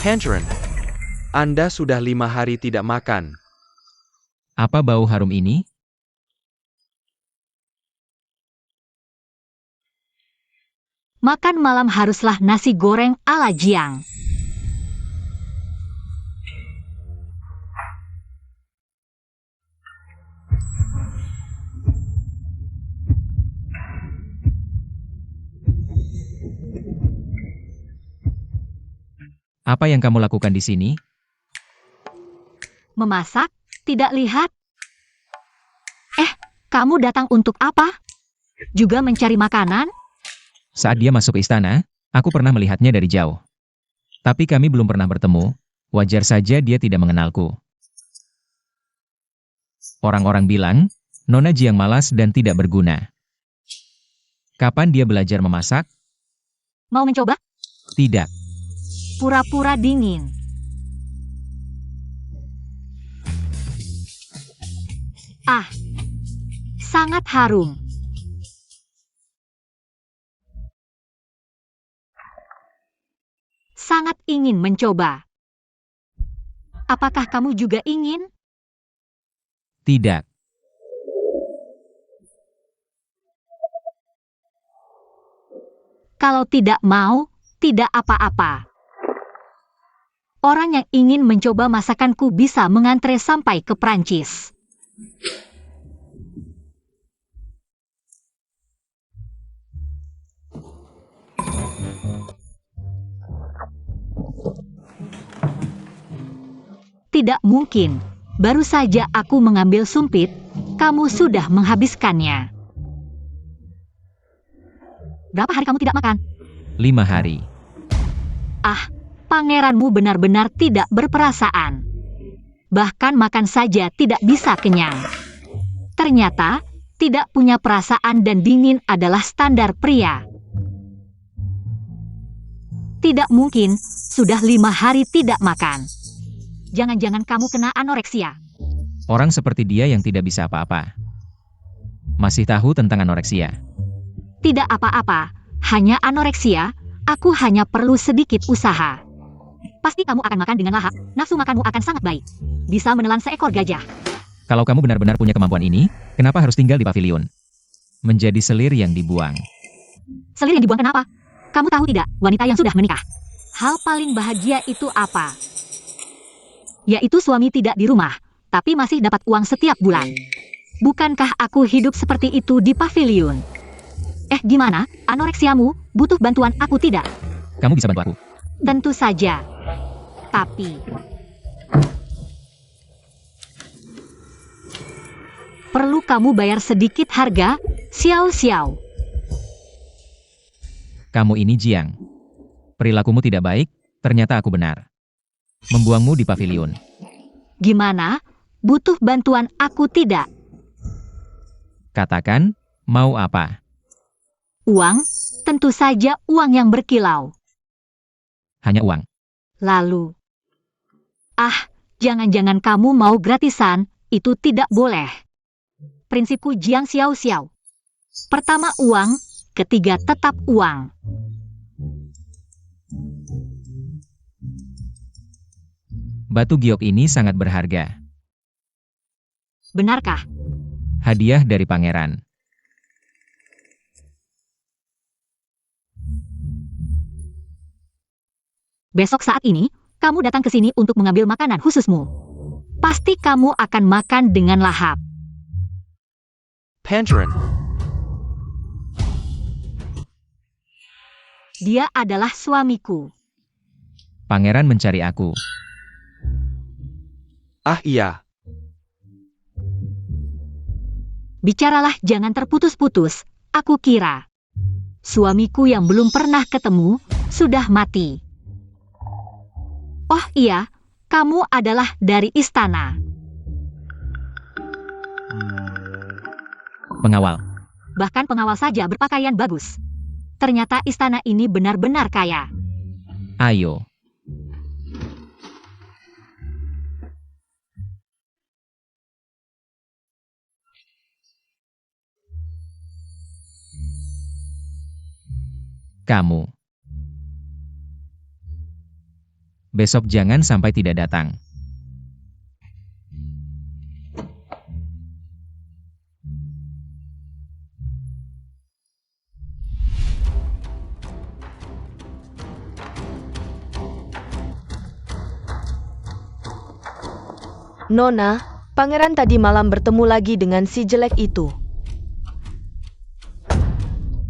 Patron, Anda sudah 5 hari tidak makan. Apa bau harum ini? Makan malam haruslah nasi goreng ala Jiang. Apa yang kamu lakukan di sini? Memasak? Tidak lihat? Kamu datang untuk apa? Juga mencari makanan? Saat dia masuk ke istana, aku pernah melihatnya dari jauh. Tapi kami belum pernah bertemu, wajar saja dia tidak mengenalku. Orang-orang bilang, Nona Jiang malas dan tidak berguna. Kapan dia belajar memasak? Mau mencoba? Tidak. Pura-pura dingin. Sangat harum. Sangat ingin mencoba. Apakah kamu juga ingin? Tidak. Kalau tidak mau, tidak apa-apa. Orang yang ingin mencoba masakanku bisa mengantre sampai ke Prancis. Tidak mungkin. Baru saja aku mengambil sumpit, kamu sudah menghabiskannya. Berapa hari kamu tidak makan? 5 hari. Pangeranmu benar-benar tidak berperasaan. Bahkan makan saja tidak bisa kenyang. Ternyata, tidak punya perasaan dan dingin adalah standar pria. Tidak mungkin, sudah 5 hari tidak makan. Jangan-jangan kamu kena anoreksia. Orang seperti dia yang tidak bisa apa-apa. Masih tahu tentang anoreksia? Tidak apa-apa, hanya anoreksia, aku hanya perlu sedikit usaha. Pasti kamu akan makan dengan lahap, nafsu makanmu akan sangat baik. Bisa menelan seekor gajah. Kalau kamu benar-benar punya kemampuan ini, kenapa harus tinggal di pavilion? Menjadi selir yang dibuang. Selir yang dibuang kenapa? Kamu tahu tidak, wanita yang sudah menikah. Hal paling bahagia itu apa? Yaitu suami tidak di rumah, tapi masih dapat uang setiap bulan. Bukankah aku hidup seperti itu di pavilion? Gimana? Anoreksiamu, butuh bantuan aku tidak? Kamu bisa bantu aku. Tentu saja. Tapi perlu kamu bayar sedikit harga, Xiao. Kamu ini Jiang. Perilakumu tidak baik, ternyata aku benar. Membuangmu di pavilion. Gimana? Butuh bantuan aku tidak? Katakan, mau apa? Uang? Tentu saja uang yang berkilau. Hanya uang. Lalu, jangan-jangan kamu mau gratisan, itu tidak boleh. Prinsipku Jiang Xiao. Pertama uang, ketiga tetap uang. Batu giok ini sangat berharga. Benarkah? Hadiah dari pangeran. Besok saat ini, kamu datang ke sini untuk mengambil makanan khususmu. Pasti kamu akan makan dengan lahap. Patron, Dia adalah suamiku. Pangeran mencari aku. iya. Bicaralah jangan terputus-putus, aku kira. Suamiku yang belum pernah ketemu, sudah mati. Oh iya, kamu adalah dari istana. Pengawal. Bahkan pengawal saja berpakaian bagus. Ternyata istana ini benar-benar kaya. Ayo. Kamu. Besok jangan sampai tidak datang. Nona, pangeran tadi malam bertemu lagi dengan si jelek itu.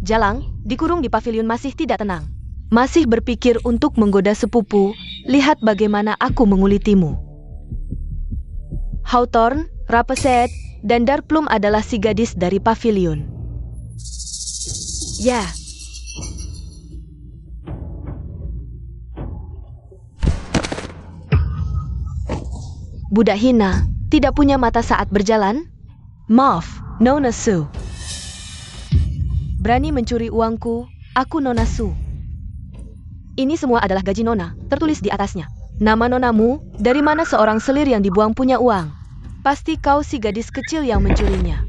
Jalang, dikurung di pavilion masih tidak tenang. Masih berpikir untuk menggoda sepupu, lihat bagaimana aku mengulitimu. Hawthorne, Rapeset, dan Darplum adalah si gadis dari pavilion. Ya. Budak hina, tidak punya mata saat berjalan? Maaf, Nona Su. Berani mencuri uangku, aku Nona Su. Ini semua adalah gaji Nona, tertulis di atasnya. Nama nonamu, dari mana seorang selir yang dibuang punya uang? Pasti kau si gadis kecil yang mencurinya.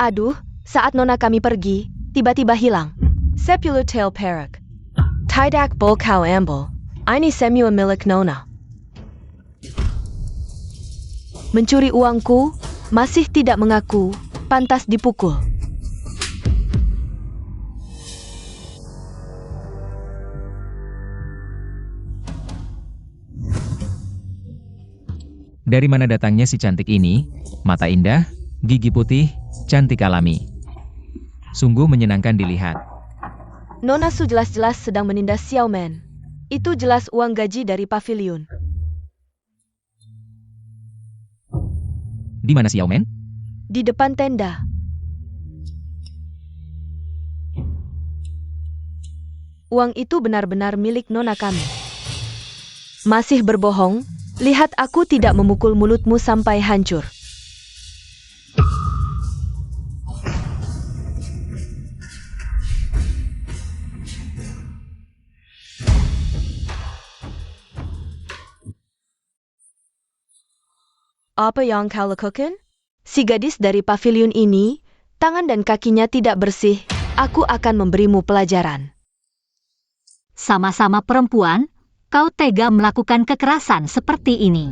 Aduh, saat Nona kami pergi, tiba-tiba hilang. Sepuluh tail perak. Tidak bol kau ambil. Ini semua milik Nona. Mencuri uangku, masih tidak mengaku, pantas dipukul. Dari mana datangnya si cantik ini? Mata indah, gigi putih, cantik alami. Sungguh menyenangkan dilihat. Nona Su jelas-jelas sedang menindas Xiaoman. Itu jelas uang gaji dari pavilion. Di mana Xiaoman? Di depan tenda. Uang itu benar-benar milik Nona kami. Masih berbohong? Lihat aku tidak memukul mulutmu sampai hancur. Apa yang kau lakukan? Si gadis dari pavilion ini, tangan dan kakinya tidak bersih. Aku akan memberimu pelajaran. Sama-sama perempuan, kau tega melakukan kekerasan seperti ini.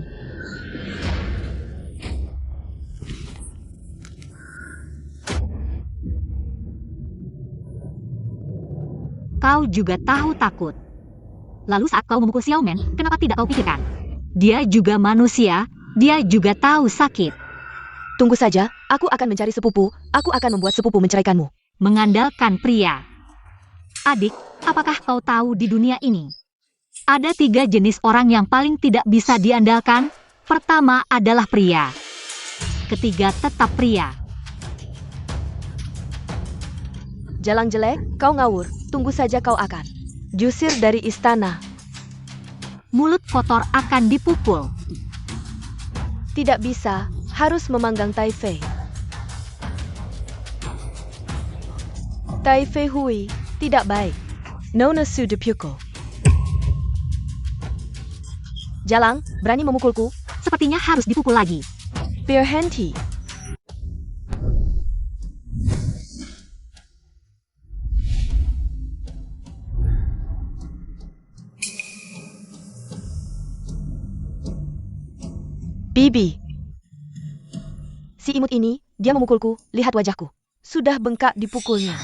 Kau juga tahu takut. Lalu saat kau memukul Xiaoman, kenapa tidak kau pikirkan? Dia juga manusia, dia juga tahu sakit. Tunggu saja, aku akan mencari sepupu, aku akan membuat sepupu menceraikanmu. Mengandalkan pria. Adik, apakah kau tahu di dunia ini? Ada 3 jenis orang yang paling tidak bisa diandalkan. Pertama adalah pria. Ketiga tetap pria. Jalang jelek, kau ngawur, tunggu saja kau akan diusir dari istana. Mulut kotor akan dipukul. Tidak bisa, harus memanggang Taifei. Taifei Hui, tidak baik. Nona Su dipukul. Jalang, berani memukulku? Sepertinya harus dipukul lagi. Biar henti. Bibi. Si imut ini, dia memukulku, lihat wajahku. Sudah bengkak dipukulnya.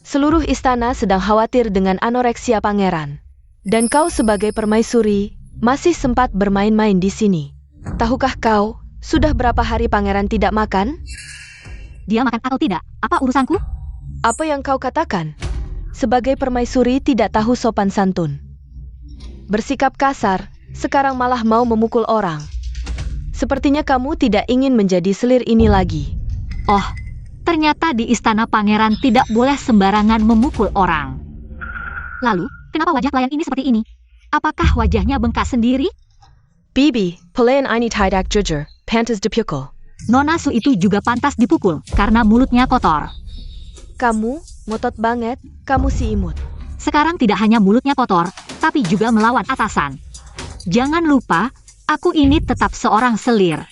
Seluruh istana sedang khawatir dengan anoreksia pangeran. Dan kau sebagai permaisuri, masih sempat bermain-main di sini. Tahukah kau, sudah berapa hari pangeran tidak makan? Dia makan atau tidak, apa urusanku? Apa yang kau katakan? Sebagai permaisuri tidak tahu sopan santun. Bersikap kasar, sekarang malah mau memukul orang. Sepertinya kamu tidak ingin menjadi selir ini lagi. Oh, ternyata di istana pangeran tidak boleh sembarangan memukul orang. Lalu, kenapa wajah pelayan ini seperti ini? Apakah wajahnya bengkak sendiri? Bibi, pelayan ini tidak jujur, pantas dipukul. Nona Su itu juga pantas dipukul, karena mulutnya kotor. Kamu, ngotot banget, kamu si imut. Sekarang tidak hanya mulutnya kotor, tapi juga melawan atasan. Jangan lupa, aku ini tetap seorang selir.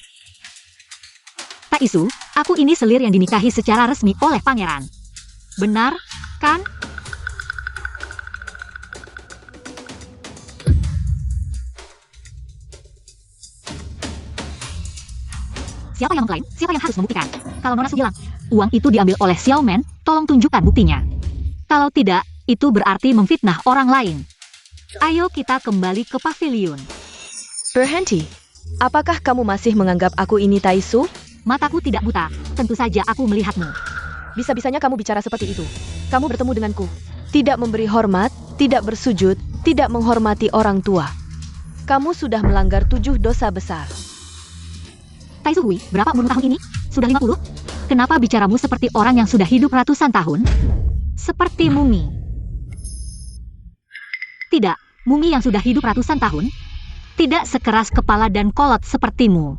Tak isu, aku ini selir yang dinikahi secara resmi oleh pangeran. Benar, kan? Siapa yang mengklaim? Siapa yang harus membuktikan? Kalau Nona Su bilang, uang itu diambil oleh Xiaomen, tolong tunjukkan buktinya. Kalau tidak, itu berarti memfitnah orang lain. Ayo kita kembali ke pavilion. Berhenti. Apakah kamu masih menganggap aku ini Taisu? Mataku tidak buta, tentu saja aku melihatmu. Bisa-bisanya kamu bicara seperti itu. Kamu bertemu denganku. Tidak memberi hormat, tidak bersujud, tidak menghormati orang tua. Kamu sudah melanggar 7 dosa besar. Taisu Hui, berapa umur tahun ini? Sudah 50? Kenapa bicaramu seperti orang yang sudah hidup ratusan tahun? Seperti mumi. Tidak, mumi yang sudah hidup ratusan tahun. Tidak sekeras kepala dan kolot sepertimu.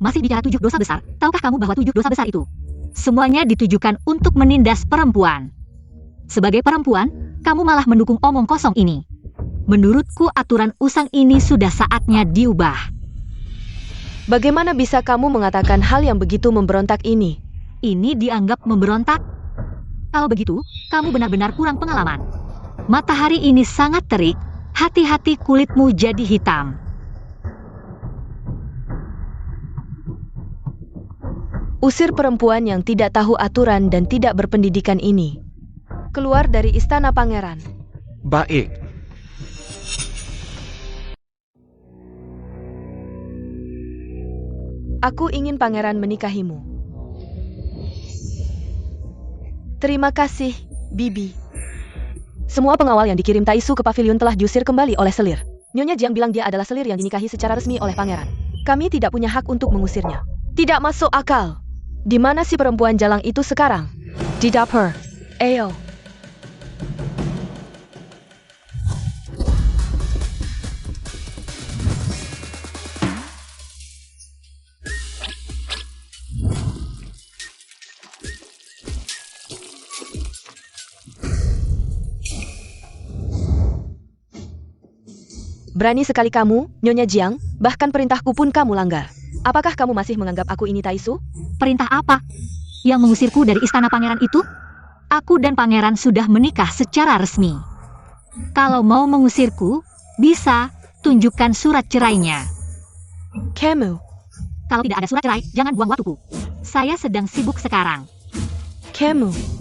Masih bicara 7 dosa besar, tahukah kamu bahwa 7 dosa besar itu? Semuanya ditujukan untuk menindas perempuan. Sebagai perempuan, kamu malah mendukung omong kosong ini. Menurutku aturan usang ini sudah saatnya diubah. Bagaimana bisa kamu mengatakan hal yang begitu memberontak ini? Ini dianggap memberontak? Kalau begitu, kamu benar-benar kurang pengalaman. Matahari ini sangat terik, hati-hati kulitmu jadi hitam. Usir perempuan yang tidak tahu aturan dan tidak berpendidikan ini. Keluar dari istana pangeran. Baik. Aku ingin pangeran menikahimu. Terima kasih, Bibi. Semua pengawal yang dikirim Taisu ke pavilion telah diusir kembali oleh selir. Nyonya Jiang bilang dia adalah selir yang dinikahi secara resmi oleh pangeran. Kami tidak punya hak untuk mengusirnya. Tidak masuk akal. Di mana si perempuan jalang itu sekarang? Di dapur. Ayo. Berani sekali kamu, Nyonya Jiang, bahkan perintahku pun kamu langgar. Apakah kamu masih menganggap aku ini Taisu? Perintah apa? Yang mengusirku dari istana pangeran itu? Aku dan pangeran sudah menikah secara resmi. Kalau mau mengusirku, bisa tunjukkan surat cerainya. Kamu. Kalau tidak ada surat cerai, jangan buang waktuku. Saya sedang sibuk sekarang. Kamu.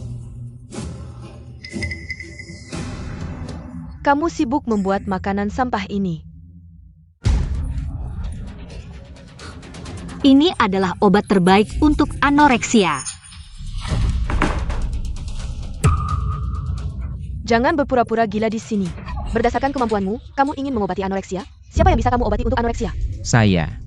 Kamu sibuk membuat makanan sampah ini. Ini adalah obat terbaik untuk anoreksia. Jangan berpura-pura gila di sini. Berdasarkan kemampuanmu, kamu ingin mengobati anoreksia? Siapa yang bisa kamu obati untuk anoreksia? Saya.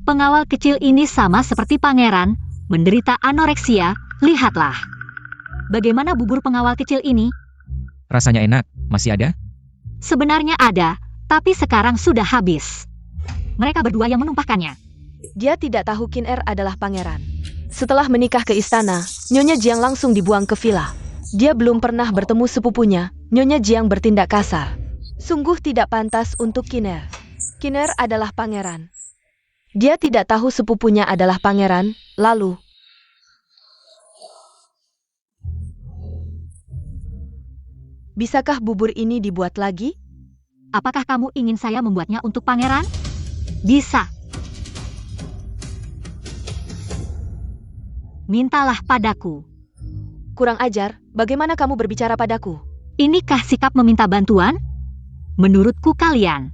Pengawal kecil ini sama seperti pangeran, menderita anoreksia, lihatlah. Bagaimana bubur pengawal kecil ini? Rasanya enak, masih ada? Sebenarnya ada, tapi sekarang sudah habis. Mereka berdua yang menumpahkannya. Dia tidak tahu Qin Er adalah pangeran. Setelah menikah ke istana, Nyonya Jiang langsung dibuang ke villa. Dia belum pernah bertemu sepupunya, Nyonya Jiang bertindak kasar. Sungguh tidak pantas untuk Qin Er. Qin Er adalah pangeran. Dia tidak tahu sepupunya adalah pangeran, lalu... Bisakah bubur ini dibuat lagi? Apakah kamu ingin saya membuatnya untuk pangeran? Bisa. Mintalah padaku. Kurang ajar, bagaimana kamu berbicara padaku? Inikah sikap meminta bantuan? Menurutku kalian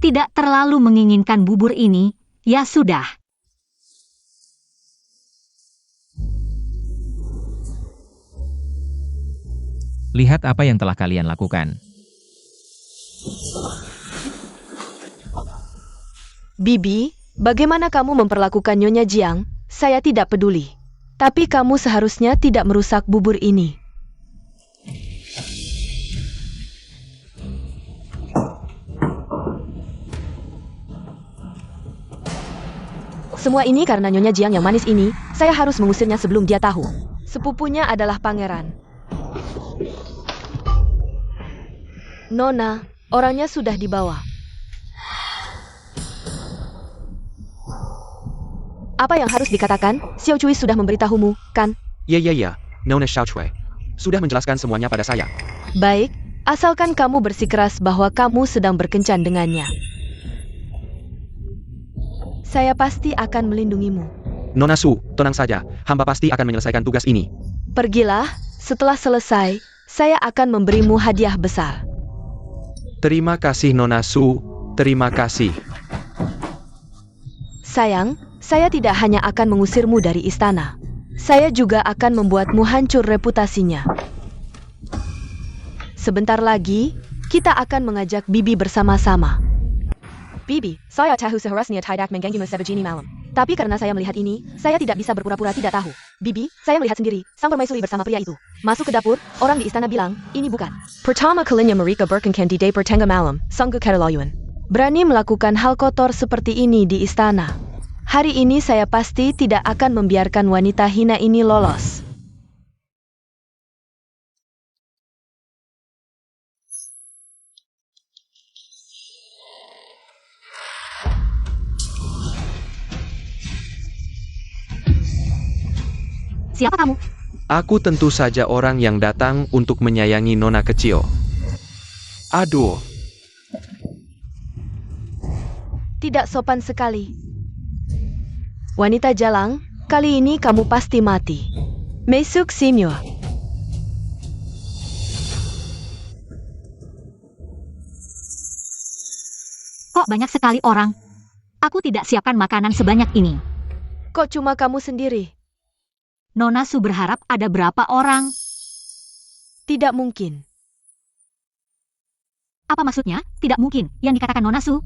tidak terlalu menginginkan bubur ini, ya sudah. Lihat apa yang telah kalian lakukan. Bibi, bagaimana kamu memperlakukan Nyonya Jiang? Saya tidak peduli. Tapi kamu seharusnya tidak merusak bubur ini. Semua ini karena Nyonya Jiang yang manis ini, saya harus mengusirnya sebelum dia tahu. Sepupunya adalah pangeran. Nona, orangnya sudah dibawa. Apa yang harus dikatakan? Xiao Cui sudah memberitahumu, kan? Ya, Nona Xiaochui. Sudah menjelaskan semuanya pada saya. Baik, asalkan kamu bersikeras bahwa kamu sedang berkencan dengannya. Saya pasti akan melindungimu. Nona Su, tenang saja. Hamba pasti akan menyelesaikan tugas ini. Pergilah, setelah selesai, saya akan memberimu hadiah besar. Terima kasih Nona Su. Terima kasih. Sayang, saya tidak hanya akan mengusirmu dari istana. Saya juga akan membuatmu hancur reputasinya. Sebentar lagi, kita akan mengajak Bibi bersama-sama. Bibi, saya tahu seharusnya tidak mengganggumu sebegini malam. Tapi karena saya melihat ini, saya tidak bisa berpura-pura tidak tahu. Bibi, saya melihat sendiri, sang permaisuri bersama pria itu. Masuk ke dapur, orang di istana bilang, ini bukan. Pertama kalinya mereka berkencan di dapur tengah malam, sungguh keterlaluan. Berani melakukan hal kotor seperti ini di istana. Hari ini saya pasti tidak akan membiarkan wanita hina ini lolos. Siapa kamu? Aku tentu saja orang yang datang untuk menyayangi Nona kecil. Aduh, Tidak sopan sekali. Wanita jalang, kali ini kamu pasti mati. Mesuk Simyo. Kok banyak sekali orang? Aku tidak siapkan makanan sebanyak ini. Kok cuma kamu sendiri? Nona Su berharap ada berapa orang? Tidak mungkin. Apa maksudnya? Tidak mungkin, yang dikatakan Nona Su.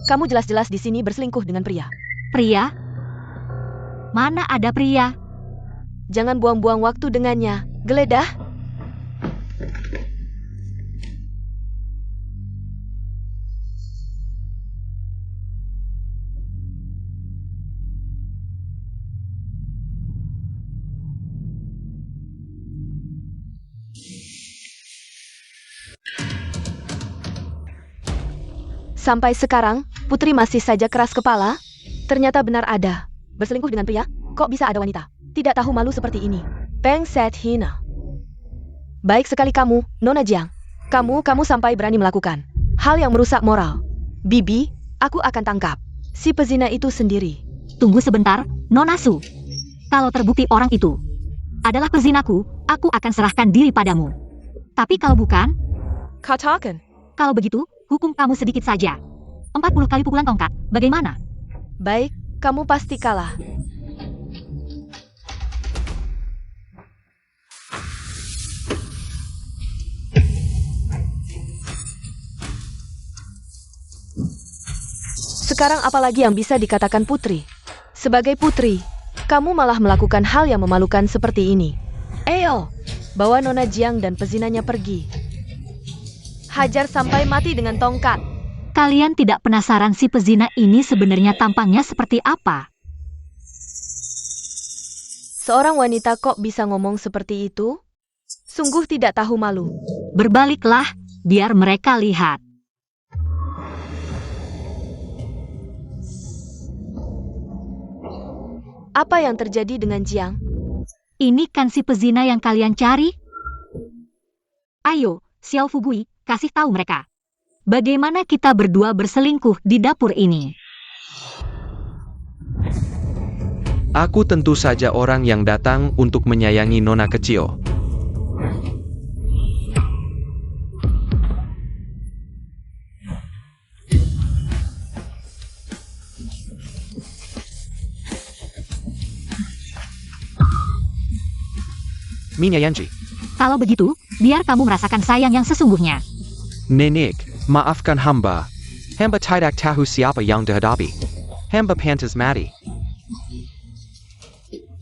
Kamu jelas-jelas di sini berselingkuh dengan pria. Pria? Mana ada pria? Jangan buang-buang waktu dengannya. Geledah. Sampai sekarang, Putri masih saja keras kepala. Ternyata benar ada. Berselingkuh dengan pria? Kok bisa ada wanita? Tidak tahu malu seperti ini. Peng Set hina. Baik sekali kamu, Nona Jiang. Kamu sampai berani melakukan hal yang merusak moral. Bibi, aku akan tangkap si pezina itu sendiri. Tunggu sebentar, Nona Su. Kalau terbukti orang itu adalah pezinaku, aku akan serahkan diri padamu. Tapi kalau bukan, Katakan. kalau begitu, hukum kamu sedikit saja. 40 kali pukulan tongkat, bagaimana? Baik, kamu pasti kalah. Sekarang apalagi yang bisa dikatakan putri? Sebagai putri, kamu malah melakukan hal yang memalukan seperti ini. Ayo, bawa Nona Jiang dan pezinanya pergi. Hajar sampai mati dengan tongkat. Kalian tidak penasaran si pezina ini sebenarnya tampangnya seperti apa? Seorang wanita kok bisa ngomong seperti itu? Sungguh tidak tahu malu. Berbaliklah, biar mereka lihat. Apa yang terjadi dengan Jiang? Ini kan si pezina yang kalian cari? Ayo, Xiao Fugui, kasih tahu mereka. Bagaimana kita berdua berselingkuh di dapur ini? aku tentu saja orang yang datang untuk menyayangi Nona kecil. Minya Yanji. Kalau begitu, biar kamu merasakan sayang yang sesungguhnya. Nenek, maafkan hamba. Hamba tidak tahu siapa yang dihadapi. Hamba pantas mati.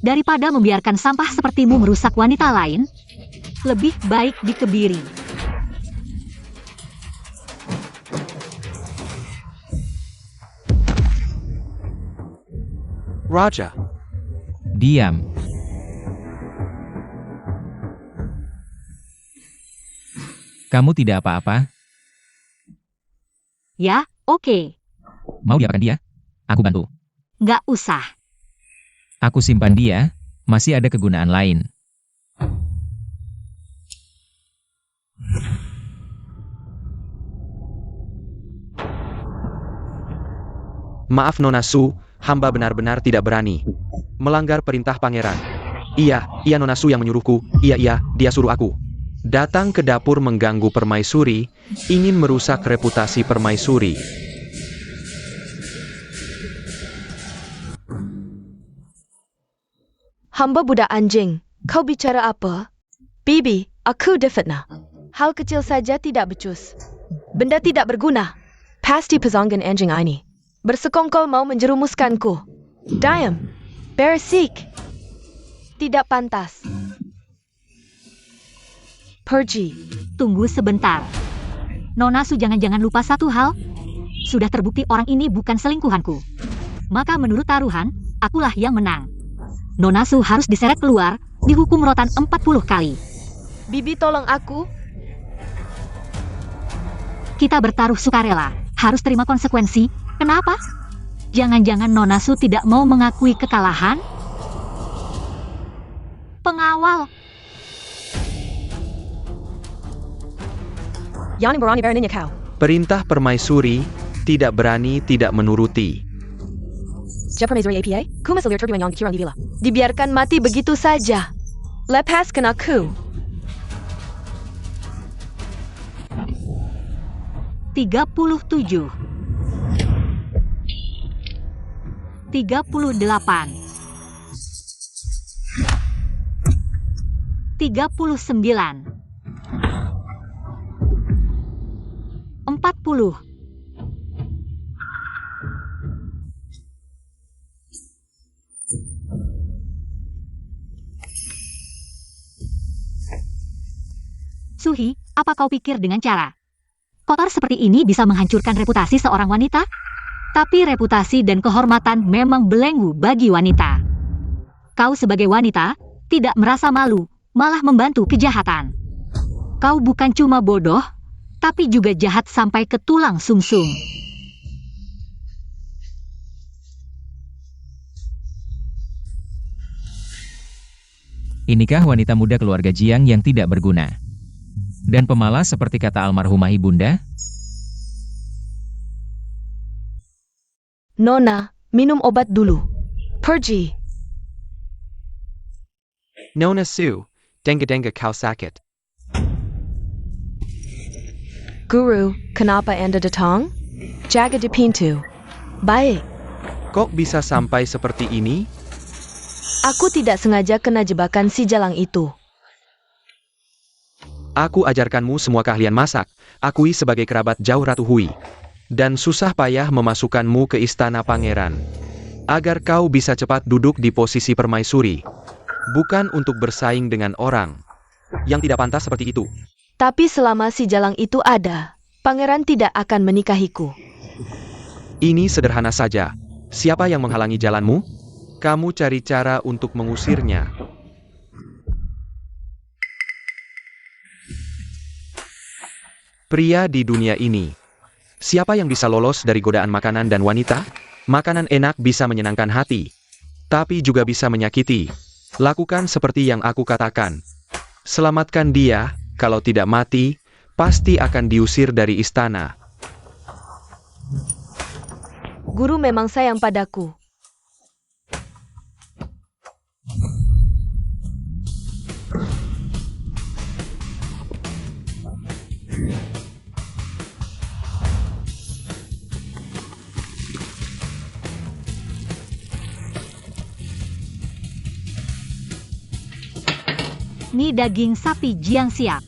Daripada membiarkan sampah sepertimu merusak wanita lain, lebih baik dikebiri. Raja. Diam. Kamu tidak apa-apa? Ya, oke. Mau diapakan dia? Aku bantu. Nggak usah. Aku simpan dia, masih ada kegunaan lain. Maaf Nona Su, hamba benar-benar tidak berani melanggar perintah pangeran. Iya Nona Su yang menyuruhku, iya, dia suruh aku datang ke dapur mengganggu permaisuri, ingin merusak reputasi permaisuri. Hamba budak anjing. Kau bicara apa? Bibi, aku difitnah. Hal kecil saja tidak becus. Benda tidak berguna. Pasti pesanggan anjing ini. Bersekongkol mau menjerumuskanku. Diam. Beresik. Tidak pantas. Pergi. Tunggu sebentar. Nona Su jangan-jangan lupa satu hal. Sudah terbukti orang ini bukan selingkuhanku. Maka menurut taruhan, akulah yang menang. Nona Su harus diseret keluar, dihukum rotan 40 kali. Bibi tolong aku. Kita bertaruh sukarela, harus terima konsekuensi. Kenapa? Jangan-jangan Nona Su tidak mau mengakui kekalahan? Pengawal. Yang berani beraninya kau. Perintah permaisuri, tidak berani tidak menuruti. Permaisuri APA, kumasalir terbuang yang dikirang dibila. Dibiarkan mati begitu saja. Lepaskan aku. 37 38 39 40 Suhi, apa kau pikir dengan cara kotor seperti ini bisa menghancurkan reputasi seorang wanita? Tapi reputasi dan kehormatan memang belenggu bagi wanita. Kau sebagai wanita, tidak merasa malu, malah membantu kejahatan. Kau bukan cuma bodoh, tapi juga jahat sampai ke tulang sumsum. Inikah wanita muda keluarga Jiang yang tidak berguna? Dan pemalas seperti kata almarhumah ibunda? Nona, minum obat dulu. Pergi. Nona Su, denga kau sakit. Guru, kenapa Anda datang? Jaga di pintu. Baik. Kok bisa sampai seperti ini? Aku tidak sengaja kena jebakan si jalang itu. Aku ajarkanmu semua keahlian masak, akui sebagai kerabat jauh Ratu Hui. Dan susah payah memasukkanmu ke istana pangeran. Agar kau bisa cepat duduk di posisi permaisuri. Bukan untuk bersaing dengan orang yang tidak pantas seperti itu. Tapi selama si jalang itu ada, pangeran tidak akan menikahiku. Ini sederhana saja. Siapa yang menghalangi jalanmu? Kamu cari cara untuk mengusirnya. Pria di dunia ini. Siapa yang bisa lolos dari godaan makanan dan wanita? Makanan enak bisa menyenangkan hati, tapi juga bisa menyakiti. Lakukan seperti yang aku katakan. Selamatkan dia, kalau tidak mati, pasti akan diusir dari istana. Guru memang sayang padaku. Ini daging sapi Jiang siap.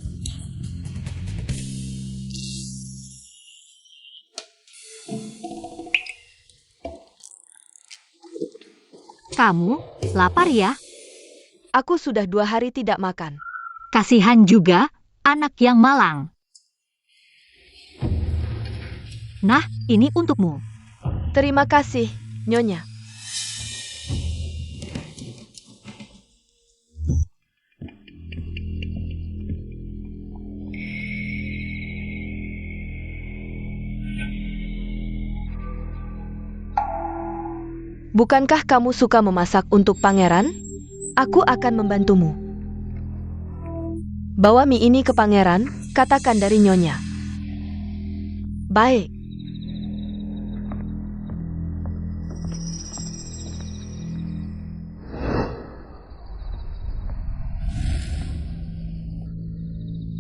Kamu lapar ya? Aku sudah 2 hari tidak makan. Kasihan juga anak yang malang. Nah, ini untukmu. Terima kasih, Nyonya. Bukankah kamu suka memasak untuk pangeran? Aku akan membantumu. Bawa mie ini ke pangeran, katakan dari Nyonya. Baik.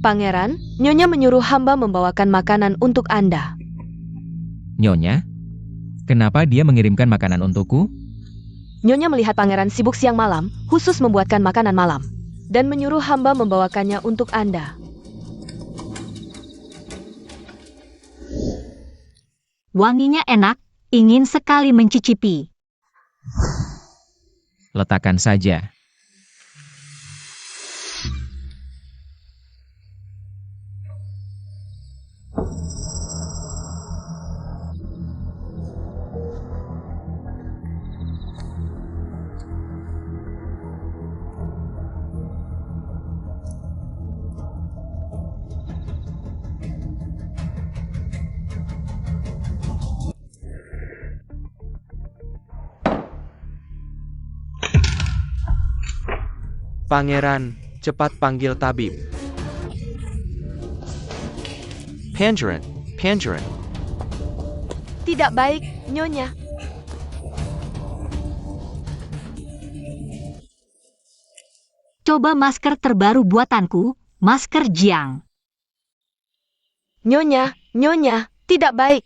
Pangeran, Nyonya menyuruh hamba membawakan makanan untuk Anda. Nyonya, kenapa dia mengirimkan makanan untukku? Nyonya melihat pangeran sibuk siang malam, khusus membuatkan makanan malam, dan menyuruh hamba membawakannya untuk Anda. Wanginya enak, ingin sekali mencicipi. Letakkan saja. Pangeran, cepat panggil tabib. Pangeran, Pangeran. Tidak baik, Nyonya. Coba masker terbaru buatanku, masker Jiang. Nyonya, Nyonya, tidak baik.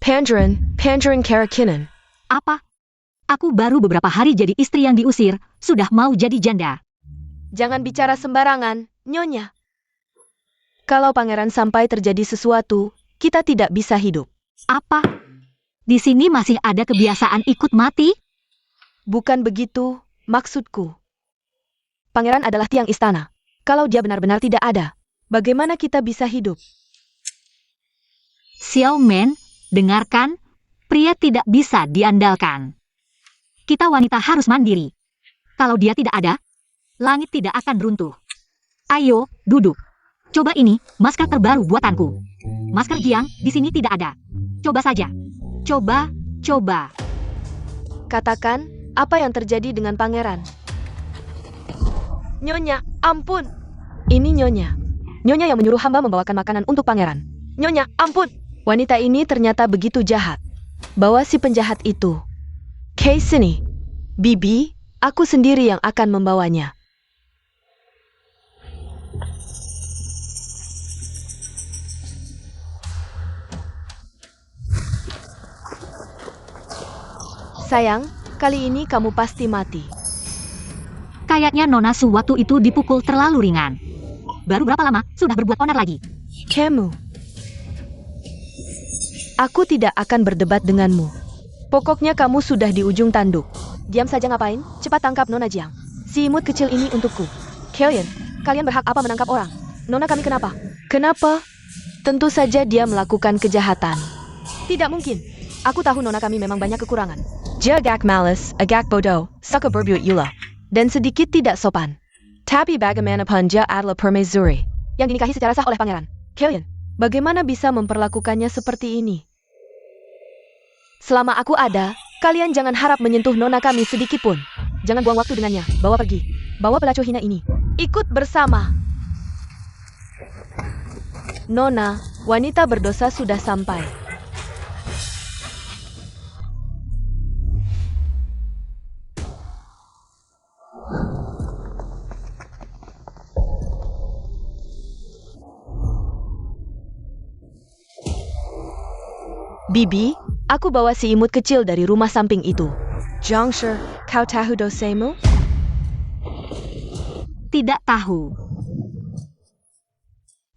Pangeran Karakinen. Apa? Aku baru beberapa hari jadi istri yang diusir, sudah mau jadi janda. Jangan bicara sembarangan, Nyonya. Kalau pangeran sampai terjadi sesuatu, kita tidak bisa hidup. Apa? Di sini masih ada kebiasaan ikut mati? Bukan begitu, maksudku. Pangeran adalah tiang istana. Kalau dia benar-benar tidak ada, bagaimana kita bisa hidup? Xiao Men, dengarkan, pria tidak bisa diandalkan. Kita wanita harus mandiri. Kalau dia tidak ada, langit tidak akan runtuh. Ayo, duduk. Coba ini, masker terbaru buatanku. Masker Jiang di sini tidak ada. Coba saja. Coba. Katakan, apa yang terjadi dengan pangeran? Nyonya, ampun. Ini Nyonya. Nyonya yang menyuruh hamba membawakan makanan untuk pangeran. Nyonya, ampun. Wanita ini ternyata begitu jahat. Bawa si penjahat itu. Kay sini. Bibi, aku sendiri yang akan membawanya. Sayang, kali ini kamu pasti mati. Kayaknya Nona Su waktu itu dipukul terlalu ringan. Baru berapa lama sudah berbuat onar lagi? Kamu. Aku tidak akan berdebat denganmu. Pokoknya kamu sudah di ujung tanduk. Diam saja ngapain? Cepat tangkap Nona Jiang. Si imut kecil ini untukku. Kalian berhak apa menangkap orang? Nona kami kenapa? Kenapa? Tentu saja dia melakukan kejahatan. Tidak mungkin. Aku tahu Nona kami memang banyak kekurangan. Dia agak malas, agak bodoh, suka berbuat yula, dan sedikit tidak sopan. Tapi bagaimanapun dia adalah permaisuri yang dinikahi secara sah oleh pangeran. Kalian, bagaimana bisa memperlakukannya seperti ini? Selama aku ada, kalian jangan harap menyentuh Nona kami sedikit pun. Jangan buang waktu dengannya, bawa pergi. Bawa pelacur hina ini. Ikut bersama. Nona, wanita berdosa sudah sampai. Bibi, aku bawa si imut kecil dari rumah samping itu. Jongsher, kau tahu dosemu? Tidak tahu.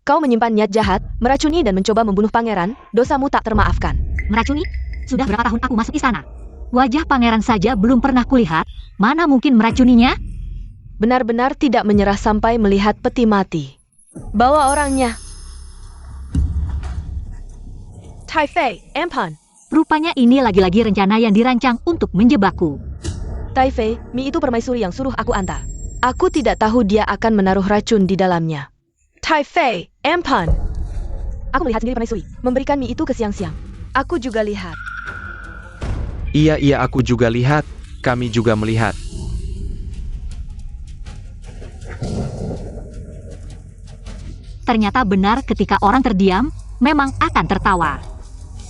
Kau menyimpan niat jahat, meracuni dan mencoba membunuh pangeran, dosamu tak termaafkan. Meracuni? Sudah berapa tahun aku masuk istana? Wajah pangeran saja belum pernah kulihat, mana mungkin meracuninya? Benar-benar tidak menyerah sampai melihat peti mati. Bawa orangnya. Taifei, Empan. Rupanya ini lagi-lagi rencana yang dirancang untuk menjebakku. Taifei, mie itu permaisuri yang suruh aku antar. Aku tidak tahu dia akan menaruh racun di dalamnya. Taifei, Empan. Aku melihat sendiri permaisuri memberikan mie itu ke siang-siang. Aku juga lihat. Iya, aku juga lihat. Kami juga melihat. Ternyata benar ketika orang terdiam, memang akan tertawa.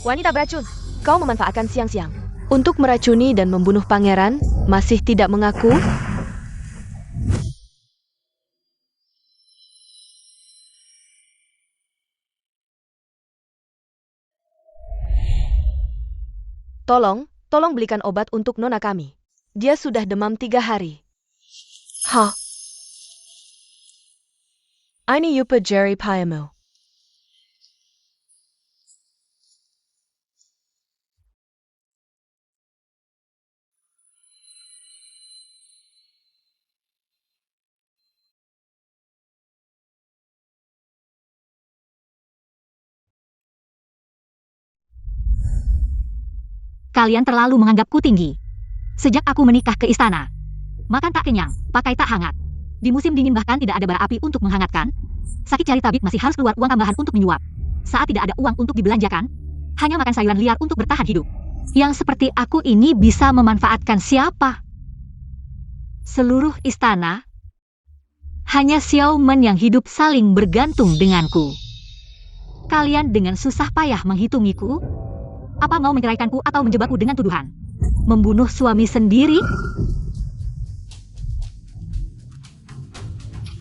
Wanita beracun, kau memanfaatkan siang-siang untuk meracuni dan membunuh pangeran, masih tidak mengaku? Tolong belikan obat untuk nona kami. Dia sudah demam 3 hari. Hah? Ini Yupa Jerry Payamo. Kalian terlalu menganggapku tinggi. Sejak aku menikah ke istana, makan tak kenyang, pakai tak hangat. Di musim dingin bahkan tidak ada bara api untuk menghangatkan. Sakit cari tabib masih harus keluar uang tambahan untuk menyuap. Saat tidak ada uang untuk dibelanjakan, hanya makan sayuran liar untuk bertahan hidup. Yang seperti aku ini bisa memanfaatkan siapa? Seluruh istana, hanya Xiao Men yang hidup saling bergantung denganku. Kalian dengan susah payah menghitungiku? Apa mau menceraikanku atau menjebakku dengan tuduhan membunuh suami sendiri?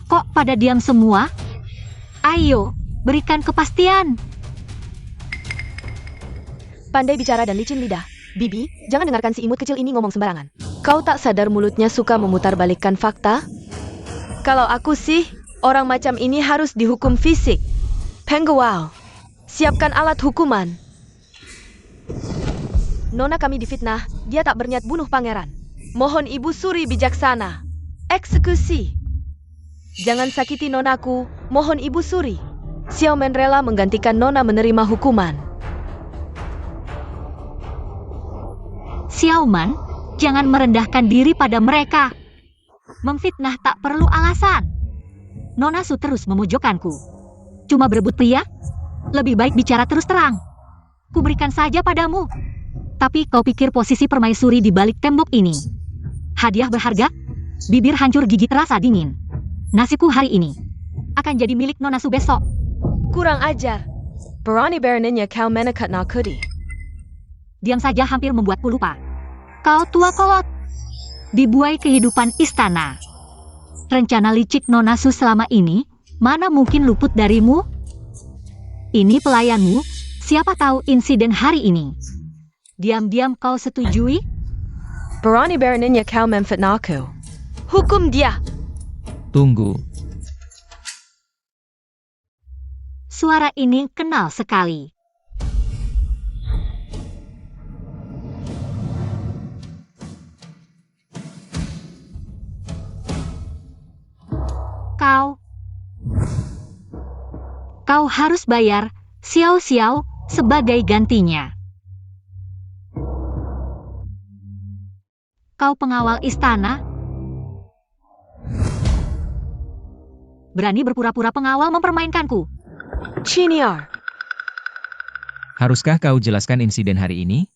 Kok pada diam semua? Ayo, berikan kepastian. Pandai bicara dan licin lidah. Bibi, jangan dengarkan si imut kecil ini ngomong sembarangan. Kau tak sadar mulutnya suka memutarbalikkan fakta? Kalau aku sih, orang macam ini harus dihukum fisik. Pengguau, siapkan alat hukuman. Nona kami difitnah, dia tak berniat bunuh pangeran. Mohon Ibu Suri bijaksana. Eksekusi. Jangan sakiti nonaku, mohon Ibu Suri. Xiao Men rela menggantikan nona menerima hukuman. Xiao Men, jangan merendahkan diri pada mereka. Memfitnah tak perlu alasan. Nona Su terus memojokkanku. Cuma berebut pria? Lebih baik bicara terus terang. Kuberikan saja padamu. Tapi kau pikir posisi permaisuri di balik tembok ini hadiah berharga? Bibir hancur, gigi terasa dingin. Nasiku hari ini akan jadi milik Nona Su besok. Kurang ajar. Berani beraninya kau menekat Nakudi. Diam saja hampir membuatku lupa. Kau tua kolot. Dibuai kehidupan istana. Rencana licik Nona Su selama ini mana mungkin luput darimu? Ini pelayanmu. Siapa tahu insiden hari ini. Diam-diam kau setujui? Berani beraninya kau memfitnahku. Hukum dia. Tunggu. Suara ini kenal sekali. Kau harus bayar Xiao sebagai gantinya. Kau pengawal istana? Berani berpura-pura pengawal mempermainkanku. Chiniar. Haruskah kau jelaskan insiden hari ini?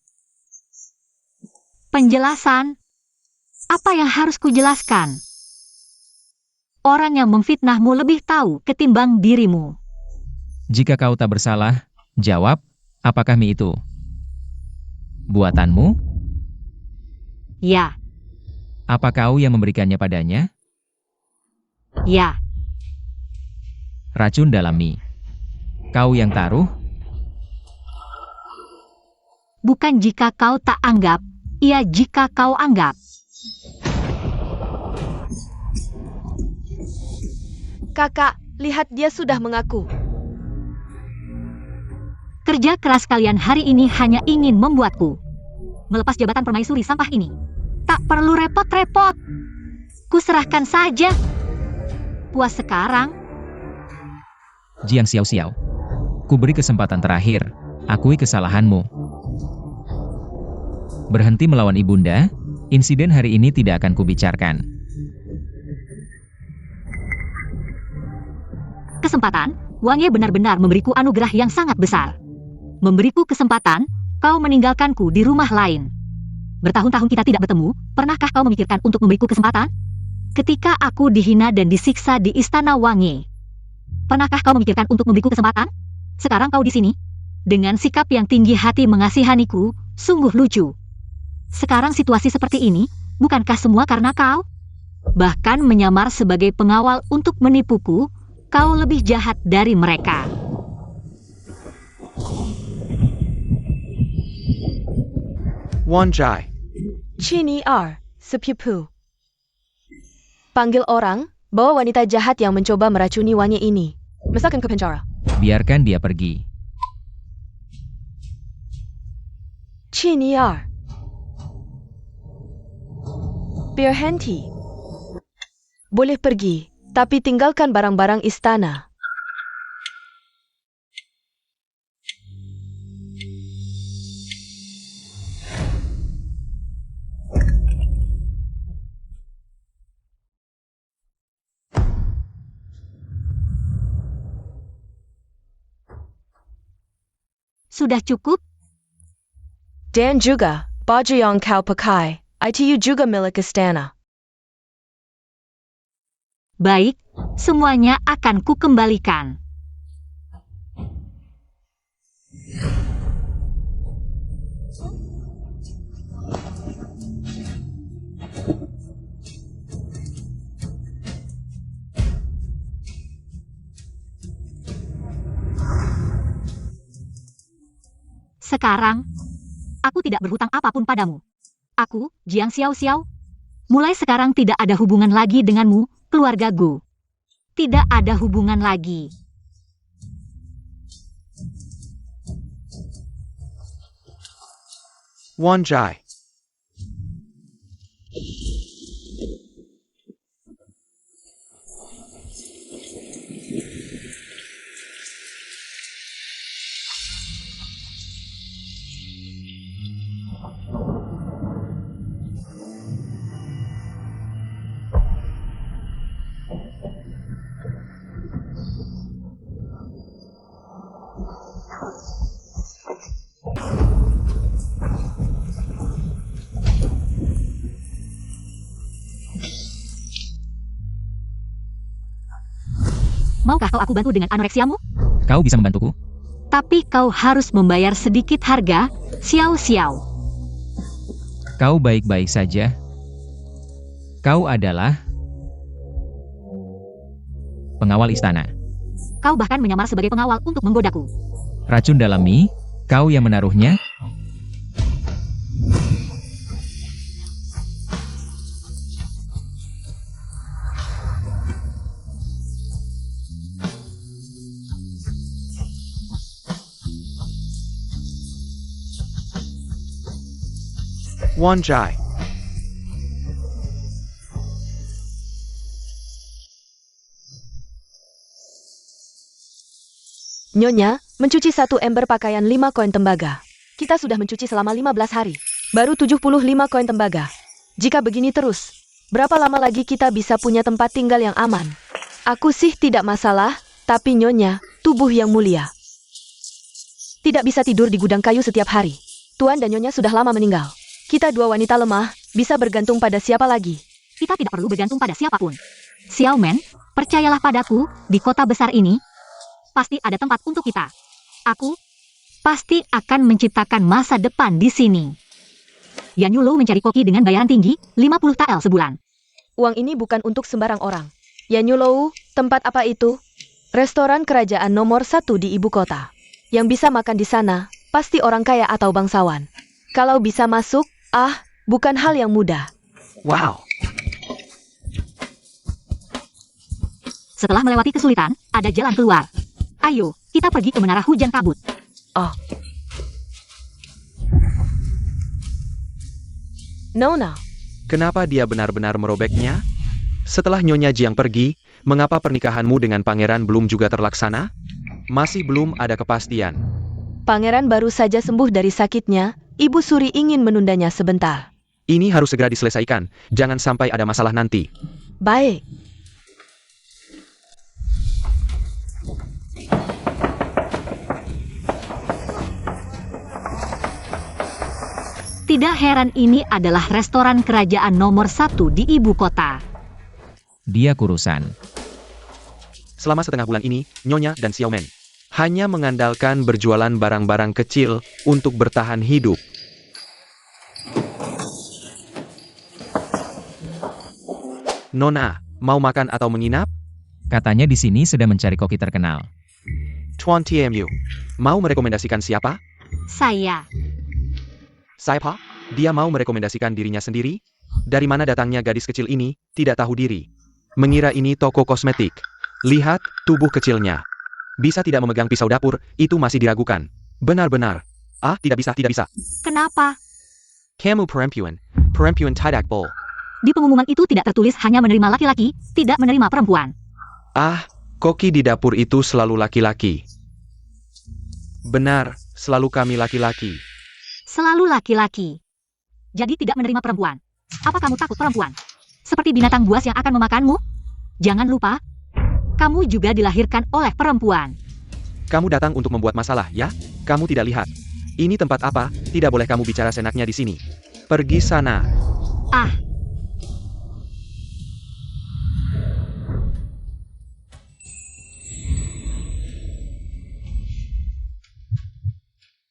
Penjelasan? Apa yang harus kujelaskan? Orang yang memfitnahmu lebih tahu ketimbang dirimu. Jika kau tak bersalah, jawab, apakah mie itu buatanmu? Ya, Apa kau yang memberikannya padanya? ya, Racun dalam mie. Kau yang taruh? bukan jika kau tak anggap, ia jika kau anggap. Kakak, lihat dia sudah mengaku. Kerja keras kalian hari ini hanya ingin membuatku melepas jabatan permaisuri sampah ini. Tak perlu repot-repot. Kuserahkan saja. Puas sekarang? Jiang Xiao. Kuberi kesempatan terakhir. Akui kesalahanmu. Berhenti melawan ibunda. Insiden hari ini tidak akan kubicarakan. Kesempatan, Wang Ye benar-benar memberiku anugerah yang sangat besar. Memberiku kesempatan, kau meninggalkanku di rumah lain. Bertahun-tahun kita tidak bertemu, pernahkah kau memikirkan untuk memberiku kesempatan? Ketika aku dihina dan disiksa di Istana Wangi, pernahkah kau memikirkan untuk memberiku kesempatan? Sekarang kau di sini, dengan sikap yang tinggi hati mengasihaniku, sungguh lucu. Sekarang situasi seperti ini, bukankah semua karena kau? Bahkan menyamar sebagai pengawal untuk menipuku, kau lebih jahat dari mereka. Wanjai. Chini R. Sepupu. Panggil orang, bawa wanita jahat yang mencoba meracuni Wanyi ini. Masukkan ke penjara. Biarkan dia pergi. Chini R. Berhenti. Boleh pergi, tapi tinggalkan barang-barang istana. Sudah cukup? Dan juga, baju yang kau pakai, itu juga milik istana. Baik, semuanya akan kukembalikan. Sekarang, aku tidak berhutang apapun padamu. Aku, Jiang Xiao Xiao, mulai sekarang tidak ada hubungan lagi denganmu, keluarga Gu. Tidak ada hubungan lagi. Wanjai. Maukah kau aku bantu dengan anoreksiamu? Kau bisa membantuku? Tapi kau harus membayar sedikit harga, Xiao Xiao. Kau baik-baik saja. Kau adalah pengawal istana. Kau bahkan menyamar sebagai pengawal untuk menggodaku. Racun dalam mie, kau yang menaruhnya? Wanjai. Nyonya, mencuci 1 ember pakaian 5 koin tembaga. Kita sudah mencuci selama 15 hari. Baru 75 koin tembaga. Jika begini terus, berapa lama lagi kita bisa punya tempat tinggal yang aman? Aku sih tidak masalah, tapi Nyonya, tubuh yang mulia. Tidak bisa tidur di gudang kayu setiap hari. Tuan dan Nyonya sudah lama meninggal. Kita dua wanita lemah, bisa bergantung pada siapa lagi? Kita tidak perlu bergantung pada siapapun. Xiao Men, percayalah padaku, di kota besar ini, pasti ada tempat untuk kita. Aku pasti akan menciptakan masa depan di sini. Yan Yulo mencari koki dengan bayaran tinggi, 50 tael sebulan. Uang ini bukan untuk sembarang orang. Yan Yulou, tempat apa itu? Restoran kerajaan nomor 1 di ibu kota. Yang bisa makan di sana, pasti orang kaya atau bangsawan. Kalau bisa masuk, bukan hal yang mudah. Wow. Setelah melewati kesulitan, ada jalan keluar. Ayo, kita pergi ke menara hujan kabut. Nona, Kenapa dia benar-benar merobeknya? Setelah Nyonya Jiang pergi, mengapa pernikahanmu dengan pangeran belum juga terlaksana? Masih belum ada kepastian. pangeran baru saja sembuh dari sakitnya. Ibu Suri ingin menundanya sebentar. Ini harus segera diselesaikan, jangan sampai ada masalah nanti. Baik. Tidak heran ini adalah restoran kerajaan nomor 1 di ibu kota. Dia kurusan. Selama setengah bulan ini, Nyonya dan Xiaomen hanya mengandalkan berjualan barang-barang kecil untuk bertahan hidup. Nona, mau makan atau menginap? Katanya di sini sedang mencari koki terkenal. Tuan TMU, mau merekomendasikan siapa? Saya. Siapa? Dia mau merekomendasikan dirinya sendiri? Dari mana datangnya gadis kecil ini, tidak tahu diri. Mengira ini toko kosmetik. Lihat, tubuh kecilnya. Bisa tidak memegang pisau dapur, itu masih diragukan. Benar-benar. Ah, tidak bisa, tidak bisa. Kenapa? Kamu perempuan tidak boleh. Di pengumuman itu tidak tertulis hanya menerima laki-laki, tidak menerima perempuan. Ah, koki di dapur itu selalu laki-laki. Benar, selalu kami laki-laki. Selalu laki-laki. Jadi tidak menerima perempuan. Apa kamu takut perempuan? Seperti binatang buas yang akan memakanmu? Jangan lupa, kamu juga dilahirkan oleh perempuan. Kamu datang untuk membuat masalah, ya? Kamu tidak lihat. Ini tempat apa? Tidak boleh kamu bicara senaknya di sini. Pergi sana. Ah,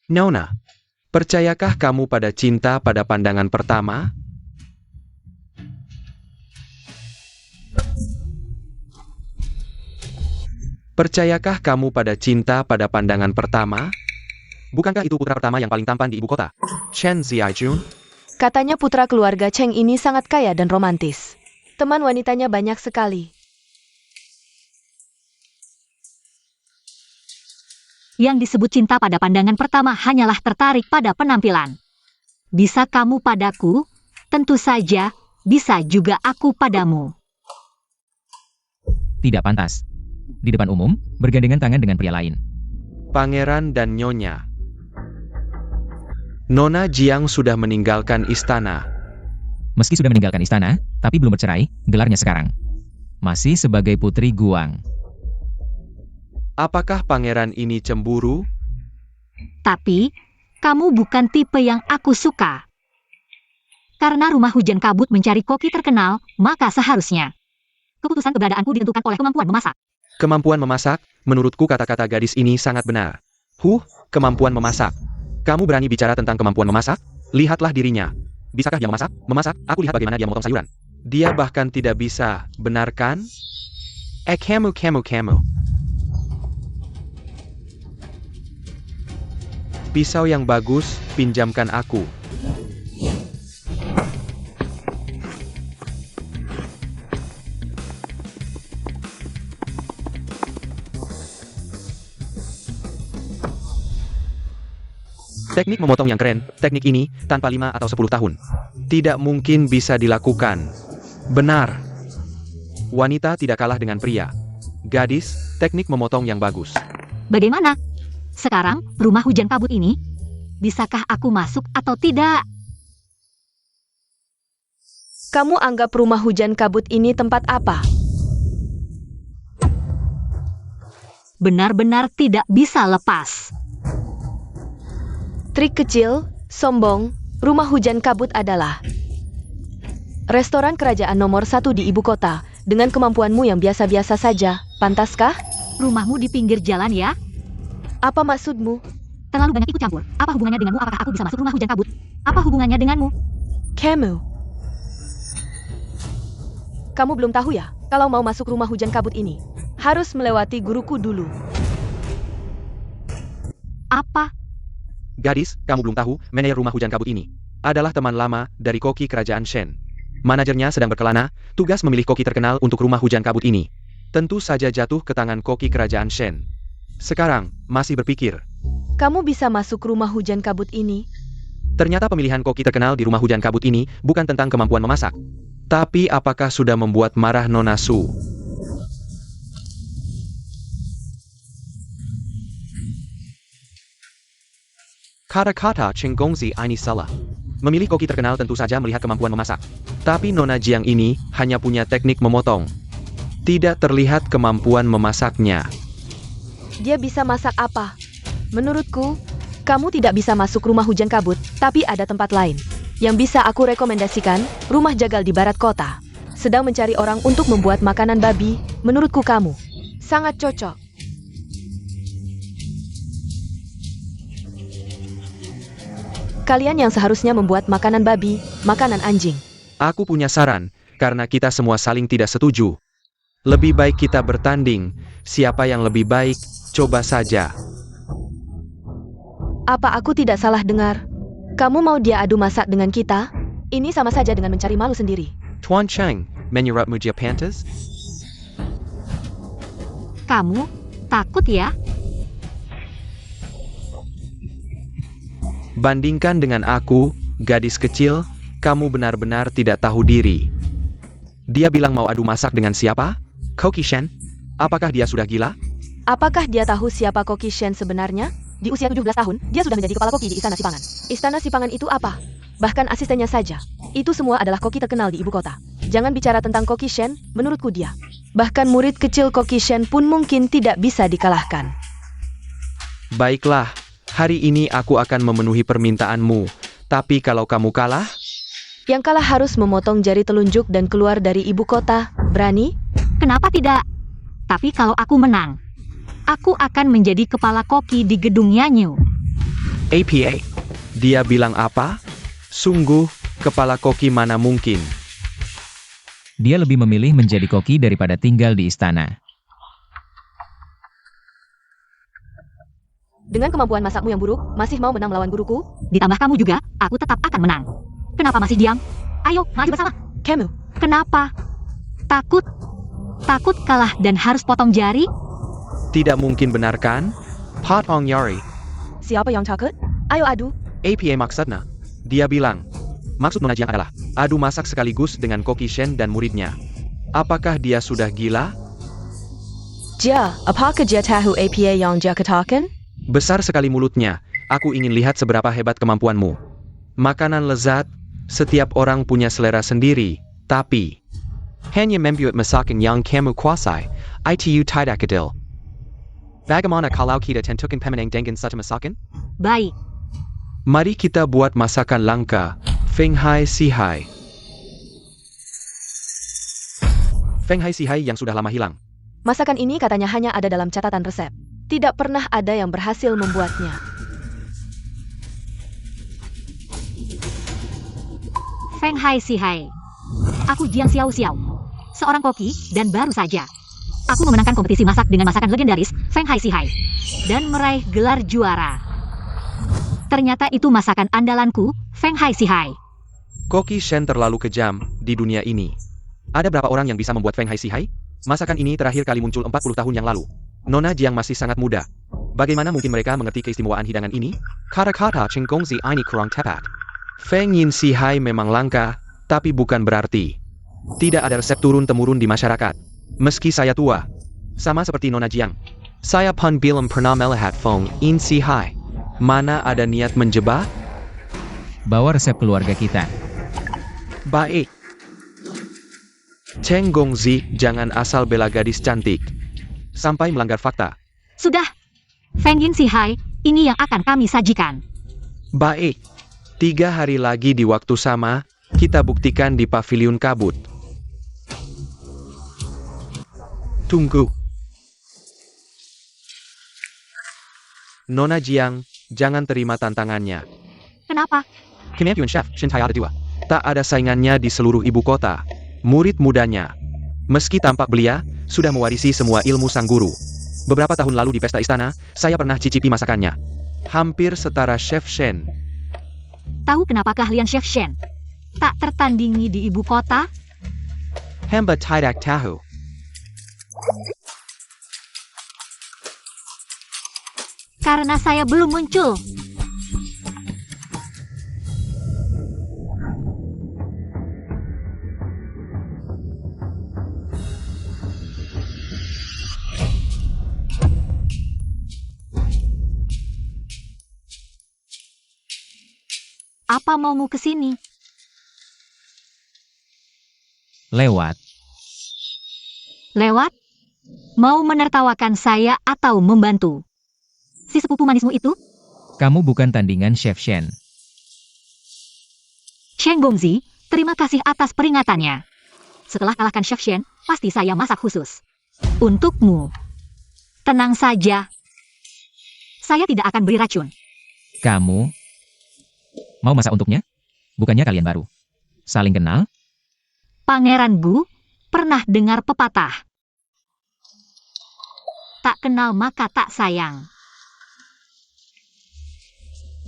Nona, percayakah kamu pada cinta pada pandangan pertama? Percayakah kamu pada cinta pada pandangan pertama? Bukankah itu putra pertama yang paling tampan di ibu kota? Chen Ziaijun? Katanya putra keluarga Cheng ini sangat kaya dan romantis. Teman wanitanya banyak sekali. yang disebut cinta pada pandangan pertama hanyalah tertarik pada penampilan. Bisa kamu padaku? Tentu saja, bisa juga aku padamu. Tidak pantas. Di depan umum, bergandengan tangan dengan pria lain. Pangeran dan Nyonya. Nona Jiang sudah meninggalkan istana. Meski sudah meninggalkan istana, tapi belum bercerai, gelarnya sekarang masih sebagai Putri Guang. Apakah pangeran ini cemburu? Tapi, kamu bukan tipe yang aku suka. Karena rumah hujan kabut mencari koki terkenal, maka seharusnya keputusan keberadaanku ditentukan oleh kemampuan memasak. Kemampuan memasak, menurutku kata-kata gadis ini sangat benar. Kemampuan memasak. Kamu berani bicara tentang kemampuan memasak? Lihatlah dirinya. Bisakah dia memasak? Memasak, aku lihat bagaimana dia memotong sayuran. Dia bahkan tidak bisa, benar kan? Kamu. Pisau yang bagus, pinjamkan aku. Teknik memotong yang keren, teknik ini, tanpa 5 atau 10 tahun. Tidak mungkin bisa dilakukan. Benar. Wanita tidak kalah dengan pria. Gadis, teknik memotong yang bagus. Bagaimana? Sekarang, rumah hujan kabut ini, bisakah aku masuk atau tidak? Kamu anggap rumah hujan kabut ini tempat apa? Benar-benar tidak bisa lepas. Trik kecil, sombong, rumah hujan kabut adalah restoran kerajaan nomor 1 di ibu kota. Dengan kemampuanmu yang biasa-biasa saja, pantaskah? Rumahmu di pinggir jalan ya? Apa maksudmu? Terlalu banyak ikut campur. Apa hubungannya denganmu? Apakah aku bisa masuk rumah hujan kabut? Apa hubungannya denganmu? Kamu belum tahu ya, kalau mau masuk rumah hujan kabut ini, harus melewati guruku dulu. Apa? Gadis, kamu belum tahu, manajer rumah hujan kabut ini adalah teman lama dari koki kerajaan Shen. Manajernya sedang berkelana, tugas memilih koki terkenal untuk rumah hujan kabut ini. Tentu saja jatuh ke tangan koki kerajaan Shen. Sekarang, masih berpikir. Kamu bisa masuk rumah hujan kabut ini? Ternyata pemilihan koki terkenal di rumah hujan kabut ini bukan tentang kemampuan memasak. Tapi apakah sudah membuat marah Nona Su? Kata-kata Cheng Gongzi ini salah. Memilih koki terkenal tentu saja melihat kemampuan memasak. Tapi Nona Jiang ini hanya punya teknik memotong. Tidak terlihat kemampuan memasaknya. Dia bisa masak apa? Menurutku, Kamu tidak bisa masuk rumah hujan kabut, tapi ada tempat lain. Yang bisa aku rekomendasikan, rumah jagal di barat kota. Sedang mencari orang untuk membuat makanan babi, menurutku kamu sangat cocok. Kalian yang seharusnya membuat makanan babi, makanan anjing. Aku punya saran, karena kita semua saling tidak setuju. Lebih baik kita bertanding, siapa yang lebih baik, coba saja. Apa aku tidak salah dengar? Kamu mau dia adu masak dengan kita? Ini sama saja dengan mencari malu sendiri. Tuan Cheng, menyerap Mujia Pantas? Kamu takut ya? Bandingkan dengan aku, gadis kecil, kamu benar-benar tidak tahu diri. Dia bilang mau adu masak dengan siapa? Koki Shen? Apakah dia sudah gila? Apakah dia tahu siapa Koki Shen sebenarnya? Di usia 17 tahun, dia sudah menjadi kepala koki di Istana Sipangan. Istana Sipangan itu apa? Bahkan asistennya saja. Itu semua adalah koki terkenal di ibu kota. Jangan bicara tentang Koki Shen, menurutku dia. Bahkan murid kecil Koki Shen pun mungkin tidak bisa dikalahkan. Baiklah, hari ini aku akan memenuhi permintaanmu. Tapi kalau kamu kalah, Yang kalah harus memotong jari telunjuk dan keluar dari ibu kota. Berani? Kenapa tidak? Tapi kalau aku menang, aku akan menjadi kepala koki di gedung Yanyu. APA. Dia bilang apa? Sungguh, kepala koki mana mungkin. Dia lebih memilih menjadi koki daripada tinggal di istana. Dengan kemampuan masakmu yang buruk, masih mau menang melawan guruku? Ditambah kamu juga, aku tetap akan menang. Kenapa masih diam? Ayo, maju bersama. Kamu, Kenapa? Takut? Takut kalah dan harus potong jari? Tidak mungkin benar kan? Pot Ong Yari. siapa yang takut? Ayo adu. APA maksudnya. Dia bilang. Maksud Nona Jiang adalah, adu masak sekaligus dengan Koki Shen dan muridnya. Apakah dia sudah gila? Dia, apakah dia tahu APA yang dia katakan? Besar sekali mulutnya. Aku ingin lihat seberapa hebat kemampuanmu. Makanan lezat, setiap orang punya selera sendiri, tapi hanya membuat masakan yang kamu kuasai, itu tidak adil. Bagaimana kalau kita tentukan pemenang dengan satu masakan? Baik. Mari kita buat masakan langka, Feng Hai Si Hai. Feng Hai Si Hai yang sudah lama hilang. Masakan ini katanya hanya ada dalam catatan resep. Tidak pernah ada yang berhasil membuatnya. Feng Hai Si Hai. Aku Jiang Xiao Xiao. Seorang koki, dan baru saja. Aku memenangkan kompetisi masak dengan masakan legendaris, Feng Hai Si Hai. Dan meraih gelar juara. Ternyata itu masakan andalanku, Feng Hai Si Hai. Koki Shen terlalu kejam di dunia ini. Ada berapa orang yang bisa membuat Feng Hai Si Hai? Masakan ini terakhir kali muncul 40 tahun yang lalu. Nona Jiang masih sangat muda. Bagaimana mungkin mereka mengerti keistimewaan hidangan ini? Kata-kata Cheng Gongzi ini kurang tepat. Feng Yin Si Hai memang langka, tapi bukan berarti tidak ada resep turun-temurun di masyarakat. Meski saya tua, sama seperti Nona Jiang, saya pun belum pernah melihat Feng Yin Si Hai. Mana ada niat menjebak? Bawa resep keluarga kita. Baik. Cheng Gongzi, jangan asal bela gadis cantik. Sampai melanggar fakta. Sudah. Feng Yin Si Hai, ini yang akan kami sajikan. Baik. 3 hari lagi di waktu sama, kita buktikan di paviliun kabut. Tunggu. Nona Jiang, jangan terima tantangannya. Kenapa? Kemampuan chef, Shintai ada 2. Tak ada saingannya di seluruh ibu kota. Murid mudanya, meski tampak belia, sudah mewarisi semua ilmu sang guru. Beberapa tahun lalu di pesta istana, saya pernah cicipi masakannya. Hampir setara Chef Shen. Tahu kenapa keahlian Chef Shen tak tertandingi di ibu kota? Hamba tidak tahu. Karena saya belum muncul. Apa maumu ke sini? Lewat. Lewat? Mau menertawakan saya atau membantu? Si sepupu manismu itu? Kamu bukan tandingan Chef Shen. Sheng Gongzi, terima kasih atas peringatannya. Setelah kalahkan Chef Shen, pasti saya masak khusus. Untukmu. Tenang saja. Saya tidak akan beri racun. Kamu mau masak untuknya? Bukannya kalian baru saling kenal? Pangeran Gu, pernah dengar pepatah. Tak kenal maka tak sayang.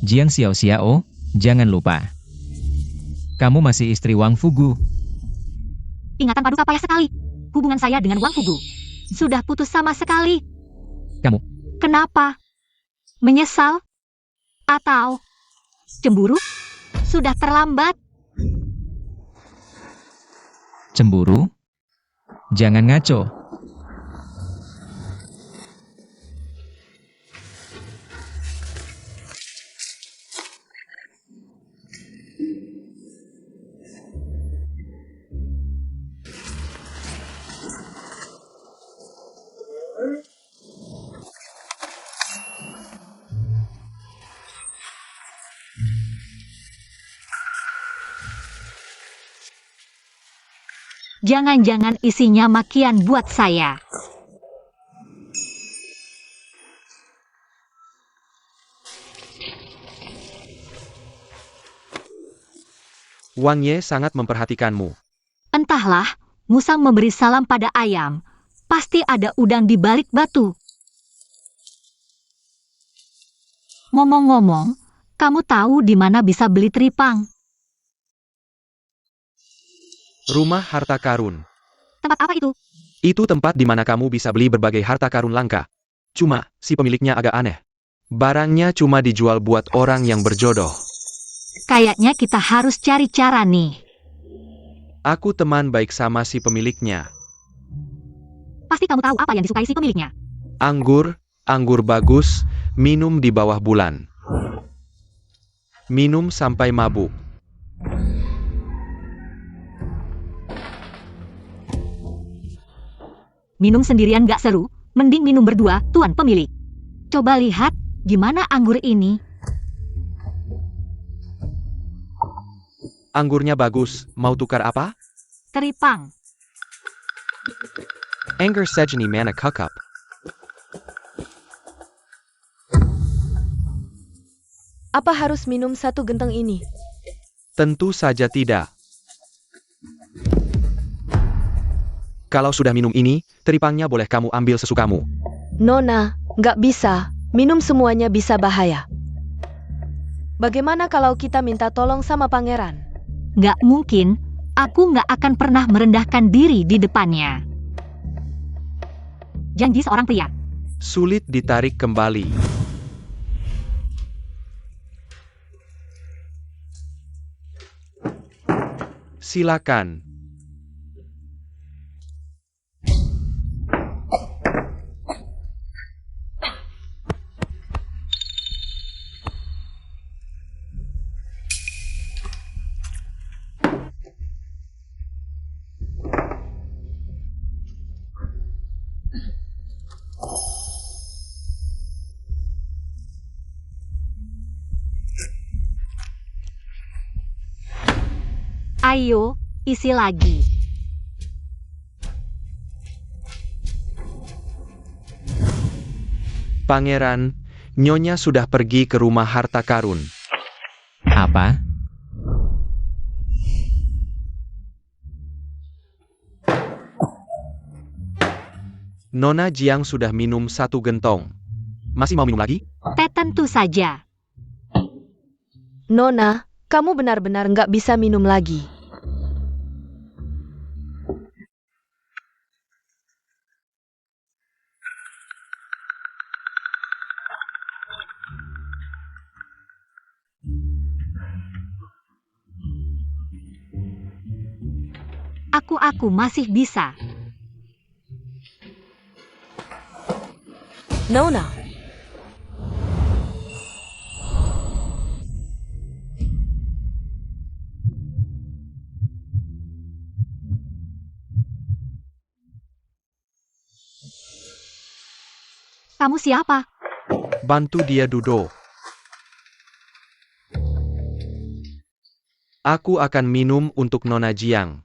Jiang Xiao Xiao, jangan lupa. Kamu masih istri Wang Fugu. Ingatan paduka payah sekali. Hubungan saya dengan Wang Fugu sudah putus sama sekali. Kamu, Kenapa? Menyesal? Atau cemburu? Sudah terlambat. cemburu? Jangan ngaco. Jangan-jangan isinya makian buat saya. Wang Ye sangat memperhatikanmu. Entahlah, Musang memberi salam pada ayam. Pasti ada udang di balik batu. Ngomong-ngomong, kamu tahu di mana bisa beli teripang? Rumah harta karun. Tempat apa itu? Itu tempat di mana kamu bisa beli berbagai harta karun langka. Cuma, si pemiliknya agak aneh. Barangnya cuma dijual buat orang yang berjodoh. Kayaknya kita harus cari cara nih. Aku teman baik sama si pemiliknya. Pasti kamu tahu apa yang disukai si pemiliknya. Anggur bagus, minum di bawah bulan. Minum sampai mabuk. Minum sendirian gak seru, mending minum berdua, tuan pemilik. Coba lihat, gimana anggur ini? Anggurnya bagus, mau tukar apa? Teripang. Anggur sejeni mana cukup. Apa harus minum satu genteng ini? Tentu saja tidak. Kalau sudah minum ini, teripangnya boleh kamu ambil sesukamu. Nona, nggak bisa. Minum semuanya bisa bahaya. Bagaimana kalau kita minta tolong sama pangeran? Gak mungkin, aku gak akan pernah merendahkan diri di depannya. Janji seorang pria. Sulit ditarik kembali. Silakan. Ayo, isi lagi. Pangeran, Nyonya sudah pergi ke rumah harta karun. Apa? Nona Jiang sudah minum satu gentong. Masih mau minum lagi? Tentu saja. Nona, kamu benar-benar nggak bisa minum lagi. Aku masih bisa. Nona, Kamu siapa? Bantu dia duduk. Aku akan minum untuk Nona Jiang.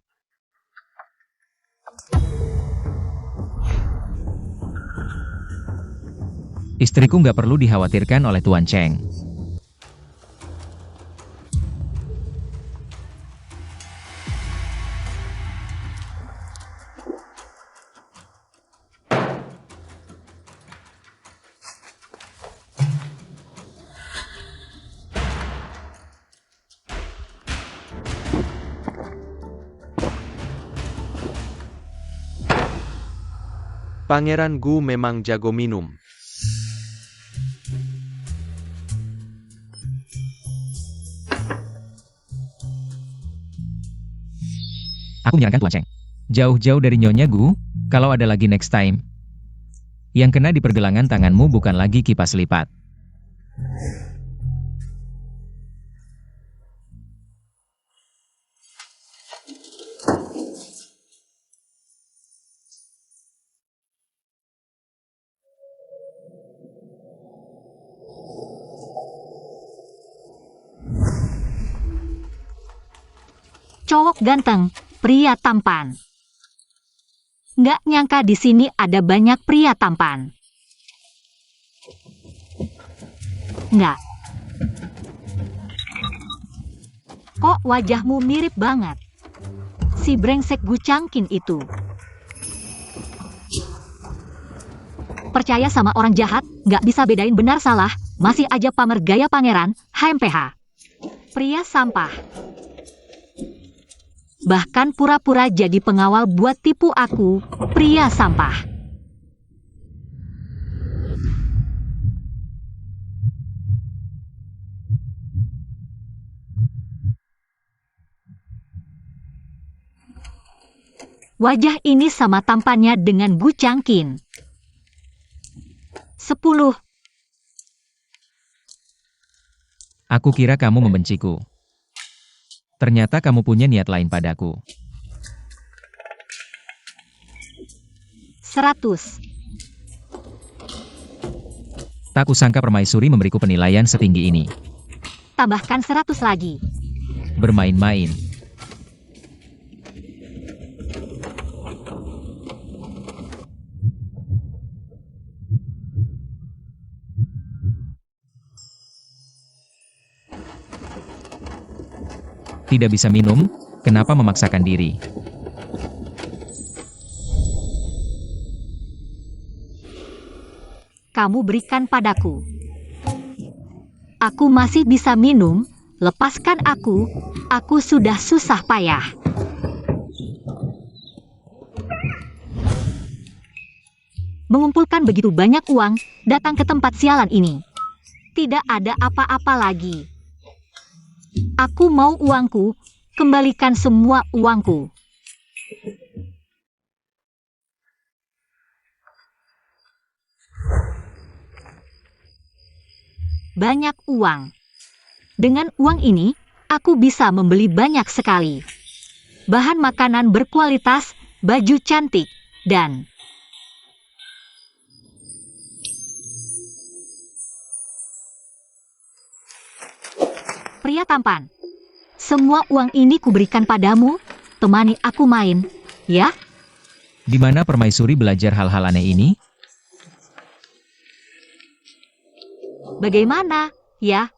Istriku nggak perlu dikhawatirkan oleh Tuan Cheng. Pangeran Gu memang jago minum. Aku menyarankan Tuan Cheng. Jauh-jauh dari Nyonya Gu, kalau ada lagi next time. Yang kena di pergelangan tanganmu bukan lagi kipas lipat. Cowok ganteng, pria tampan. Nggak nyangka di sini ada banyak pria tampan. Nggak. Kok wajahmu mirip banget? Si brengsek Gu Changqin itu. Percaya sama orang jahat, nggak bisa bedain benar salah, masih aja pamer gaya pangeran, HMPH. Pria sampah. Bahkan pura-pura jadi pengawal buat tipu aku, pria sampah. Wajah ini sama tampannya dengan Gu Changqin. 10. Aku kira kamu membenciku. Ternyata kamu punya niat lain padaku. 100. Tak kusangka permaisuri memberiku penilaian setinggi ini. Tambahkan 100 lagi. Bermain-main. Tidak bisa minum, kenapa memaksakan diri? Kamu berikan padaku. Aku masih bisa minum, lepaskan aku sudah susah payah. Mengumpulkan begitu banyak uang, datang ke tempat sialan ini. Tidak ada apa-apa lagi. Aku mau uangku, kembalikan semua uangku. Banyak uang. Dengan uang ini, aku bisa membeli banyak sekali. Bahan makanan berkualitas, baju cantik, dan pria tampan. Semua uang ini kuberikan padamu, temani aku main, ya? Di mana permaisuri belajar hal-hal aneh ini? Bagaimana, ya?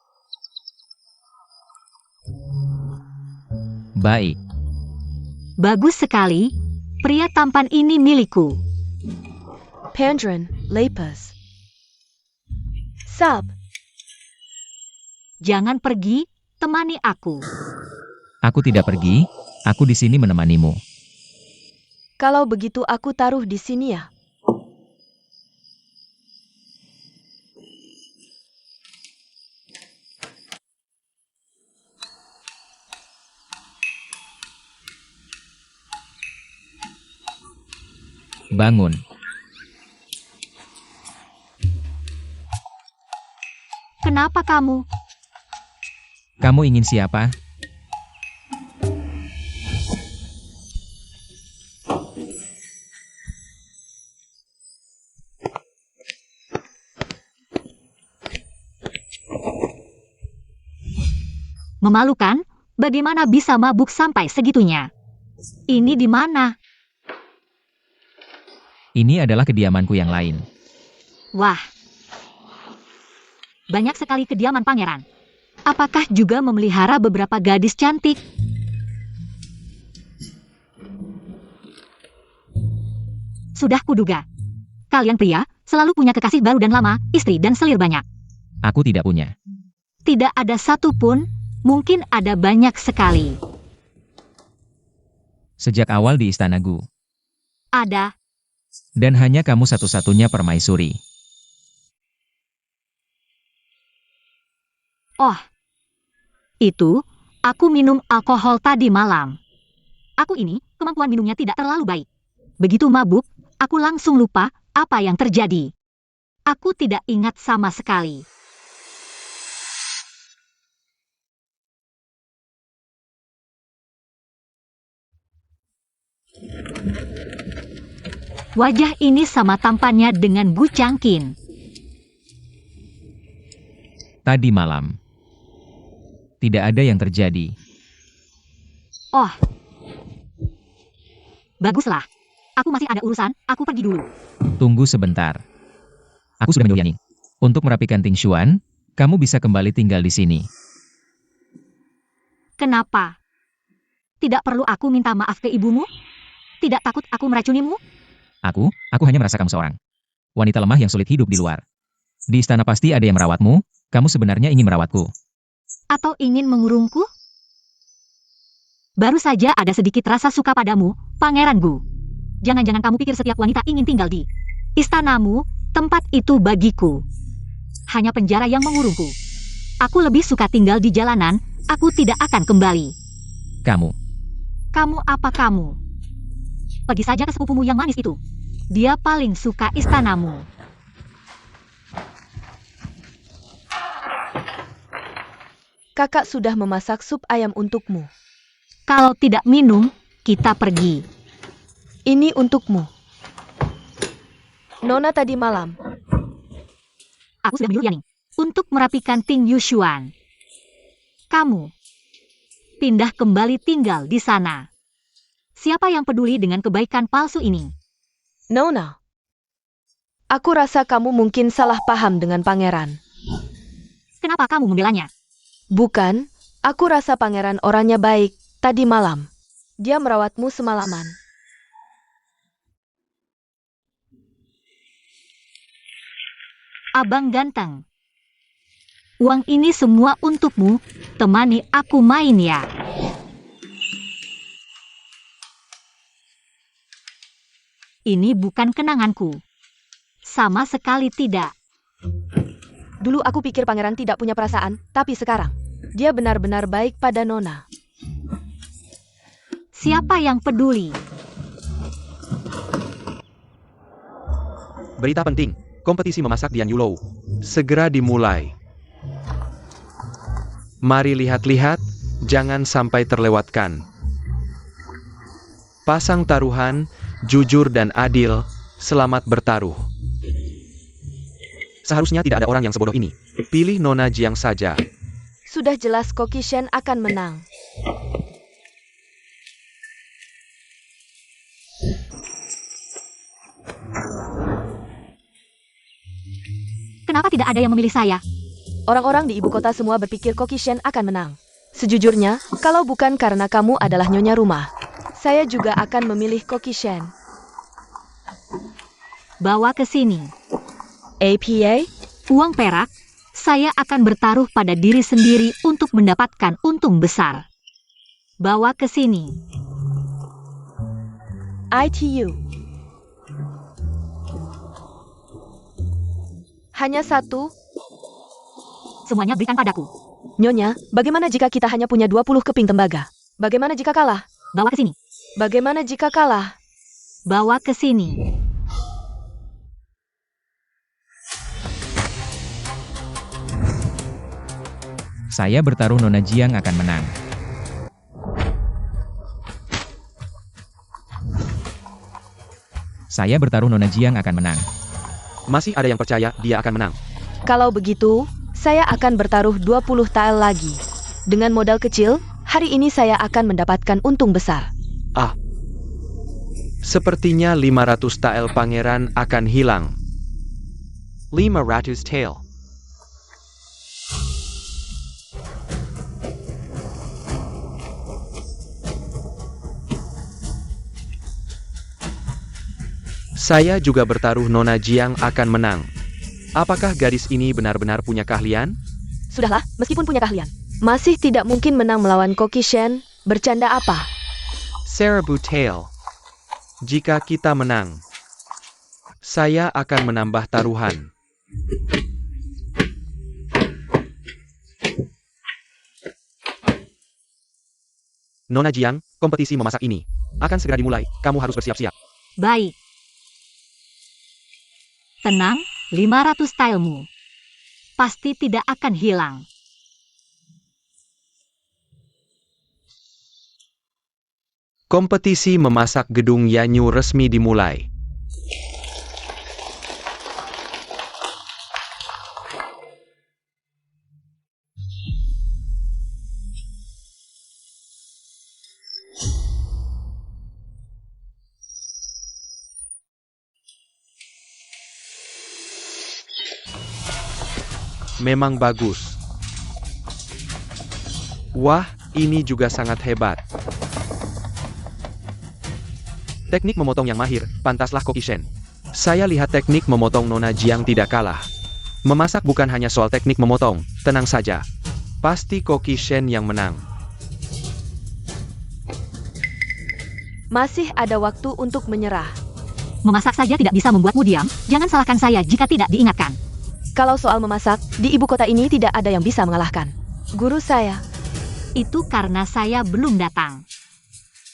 Baik. Bagus sekali, pria tampan ini milikku. Pandren, Lepas. Sub. Jangan pergi, temani aku. Aku tidak pergi, aku di sini menemanimu. Kalau begitu aku taruh di sini ya. Bangun. Kenapa kamu? Kamu ingin siapa? Memalukan, Bagaimana bisa mabuk sampai segitunya? Ini di mana? Ini adalah kediamanku yang lain. Wah. Banyak sekali kediaman pangeran. Apakah juga memelihara beberapa gadis cantik? Sudah kuduga. Kalian pria selalu punya kekasih baru dan lama, istri dan selir banyak. Aku tidak punya. Tidak ada satu pun, mungkin ada banyak sekali. Sejak awal di istana Gu. Ada. Dan hanya kamu satu-satunya permaisuri. Oh. Itu, aku minum alkohol tadi malam. Aku ini, kemampuan minumnya tidak terlalu baik. Begitu mabuk, aku langsung lupa apa yang terjadi. Aku tidak ingat sama sekali. Wajah ini sama tampannya dengan Bu Changqin. Tadi malam. Tidak ada yang terjadi. Oh. Baguslah. Aku masih ada urusan, aku pergi dulu. Tunggu sebentar. Aku sudah menyuruh Yaning. Untuk merapikan Ting Xuan, kamu bisa kembali tinggal di sini. Kenapa? Tidak perlu aku minta maaf ke ibumu? Tidak takut aku meracunimu? Aku hanya merasa kamu seorang wanita lemah yang sulit hidup di luar. Di istana pasti ada yang merawatmu, kamu sebenarnya ingin merawatku. Atau ingin mengurungku? Baru saja ada sedikit rasa suka padamu, Pangeran Gu. Jangan-jangan kamu pikir setiap wanita ingin tinggal di istanamu, tempat itu bagiku hanya penjara yang mengurungku. Aku lebih suka tinggal di jalanan, aku tidak akan kembali. Kamu Apa kamu? Pergi saja ke sepupumu yang manis itu. Dia paling suka istanamu. Kakak sudah memasak sup ayam untukmu. Kalau tidak minum, kita pergi. Ini untukmu. Nona tadi malam. Aku sudah menyuruh Yaning untuk merapikan Ting Yushuan. Kamu pindah kembali tinggal di sana. Siapa yang peduli dengan kebaikan palsu ini? Nona. Aku rasa kamu mungkin salah paham dengan pangeran. Kenapa kamu membelanya? Bukan, aku rasa pangeran orangnya baik. Tadi malam, dia merawatmu semalaman. Abang ganteng. Uang ini semua untukmu, temani aku main ya. Ini bukan kenanganku. Sama sekali tidak. Dulu aku pikir pangeran tidak punya perasaan, tapi sekarang, dia benar-benar baik pada Nona. Siapa yang peduli? Berita penting, kompetisi memasak Dian Yulou segera dimulai. Mari lihat-lihat, jangan sampai terlewatkan. Pasang taruhan, jujur dan adil, selamat bertaruh. Seharusnya tidak ada orang yang sebodoh ini. Pilih Nona Jiang saja. Sudah jelas Koki Shen akan menang. Kenapa tidak ada yang memilih saya? Orang-orang di ibu kota semua berpikir Koki Shen akan menang. Sejujurnya, kalau bukan karena kamu adalah nyonya rumah, saya juga akan memilih Koki Shen. Bawa ke sini. APA? Uang perak, saya akan bertaruh pada diri sendiri untuk mendapatkan untung besar. Bawa ke sini. ITU. Hanya satu? Semuanya berikan padaku. Nyonya, bagaimana jika kita hanya punya 20 keping tembaga? Bagaimana jika kalah? Bawa ke sini. Bagaimana jika kalah? Bawa ke sini. Saya bertaruh Nona Jiang akan menang. Saya bertaruh Nona Jiang akan menang. Masih ada yang percaya dia akan menang. Kalau begitu, saya akan bertaruh 20 tael lagi. Dengan modal kecil, Hari ini saya akan mendapatkan untung besar. Sepertinya 500 tael pangeran akan hilang. 500 tael. Saya juga bertaruh Nona Jiang akan menang. Apakah gadis ini benar-benar punya keahlian? Sudahlah, meskipun punya keahlian. Masih tidak mungkin menang melawan Koki Shen. Bercanda apa? Seribu tael. Jika kita menang, saya akan menambah taruhan. Nona Jiang, kompetisi memasak ini akan segera dimulai. Kamu harus bersiap-siap. Baik. Tenang, 500 taelmu. Pasti tidak akan hilang. Kompetisi memasak gedung Yanyu resmi dimulai. Memang bagus. Wah, ini juga sangat hebat. Teknik memotong yang mahir, pantaslah Koki Shen. Saya lihat teknik memotong Nona Jiang tidak kalah. Memasak bukan hanya soal teknik memotong, tenang saja. Pasti Koki Shen yang menang. Masih ada waktu untuk menyerah. Memasak saja tidak bisa membuatmu diam, jangan salahkan saya jika tidak diingatkan. Kalau soal memasak, di ibu kota ini tidak ada yang bisa mengalahkan. Guru saya. Itu karena saya belum datang.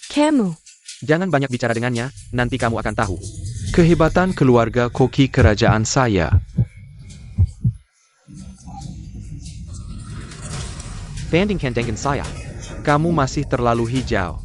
Kamu. Jangan banyak bicara dengannya, nanti kamu akan tahu. Kehebatan keluarga Koki kerajaan saya. Bandingkan dengan saya. Kamu masih terlalu hijau.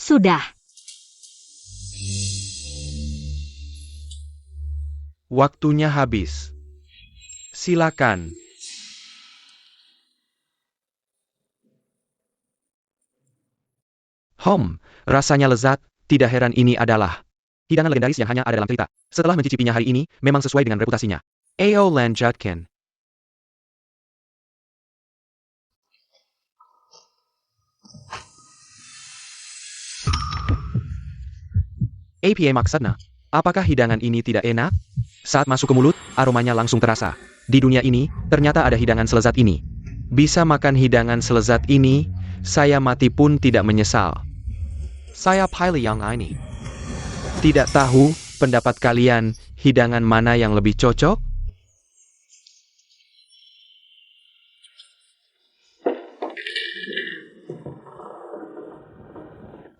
Sudah. Waktunya habis. Silakan. Rasanya lezat, tidak heran ini adalah hidangan legendaris yang hanya ada dalam cerita. Setelah mencicipinya hari ini, memang sesuai dengan reputasinya. Ayo lanjutkan. Apa maksudnya? Apakah hidangan ini tidak enak? Saat masuk ke mulut, aromanya langsung terasa. Di dunia ini, ternyata ada hidangan selezat ini. Bisa makan hidangan selezat ini, saya mati pun tidak menyesal. Saya pilih yang ini. Tidak tahu, pendapat kalian, hidangan mana yang lebih cocok?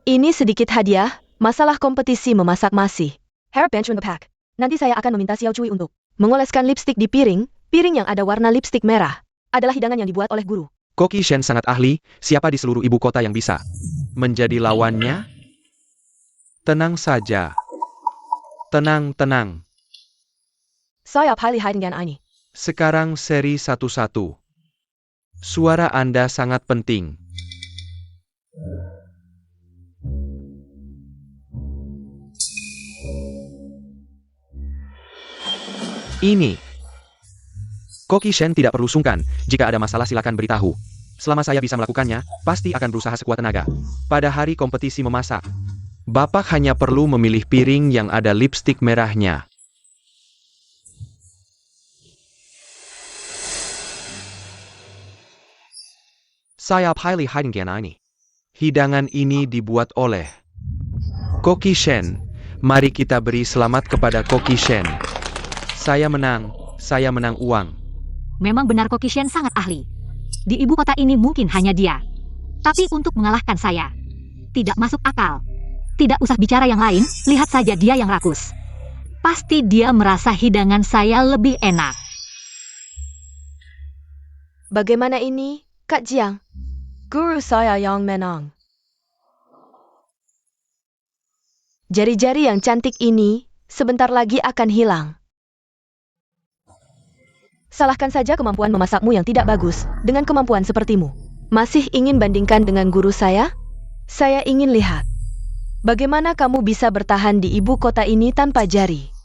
Ini sedikit hadiah. Masalah kompetisi memasak masih. Hair bench on the pack. Nanti saya akan meminta Xiao Cui untuk mengoleskan lipstik di piring. Piring yang ada warna lipstik merah adalah hidangan yang dibuat oleh guru. Koki Shen sangat ahli, siapa di seluruh ibu kota yang bisa menjadi lawannya? Tenang saja. Tenang. Saya pilih hidangan ini. Sekarang seri 1-1. Suara Anda sangat penting. Ini. Koki Shen tidak perlu sungkan, jika ada masalah silakan beritahu. Selama saya bisa melakukannya, pasti akan berusaha sekuat tenaga. Pada hari kompetisi memasak, Bapak hanya perlu memilih piring yang ada lipstik merahnya. Saya pilih hidangan ini. Hidangan ini dibuat oleh Koki Shen. Mari kita beri selamat kepada Koki Shen. Saya menang uang. Memang benar Koki Shen sangat ahli. Di ibu kota ini mungkin hanya dia. Tapi untuk mengalahkan saya, tidak masuk akal. Tidak usah bicara yang lain, lihat saja dia yang rakus. Pasti dia merasa hidangan saya lebih enak. Bagaimana ini, Kak Jiang? Guru saya yang menang. Jari-jari yang cantik ini sebentar lagi akan hilang. Salahkan saja kemampuan memasakmu yang tidak bagus dengan kemampuan sepertimu. Masih ingin bandingkan dengan guru saya? Saya ingin lihat bagaimana kamu bisa bertahan di ibu kota ini tanpa jari.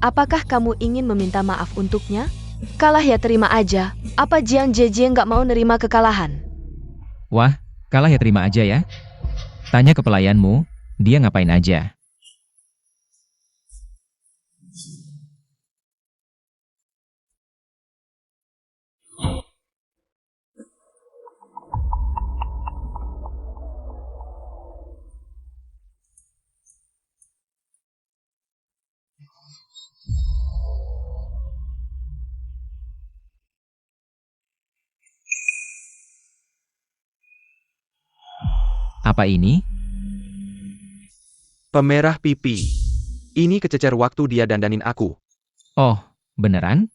Apakah kamu ingin meminta maaf untuknya? Kalah ya terima aja. Apa Jiang Jieji nggak mau nerima kekalahan? Wah, kalah ya terima aja ya. Tanya ke pelayanmu, dia ngapain aja. Apa ini? Pemerah pipi. Ini kececer waktu dia dandanin aku. Oh, beneran?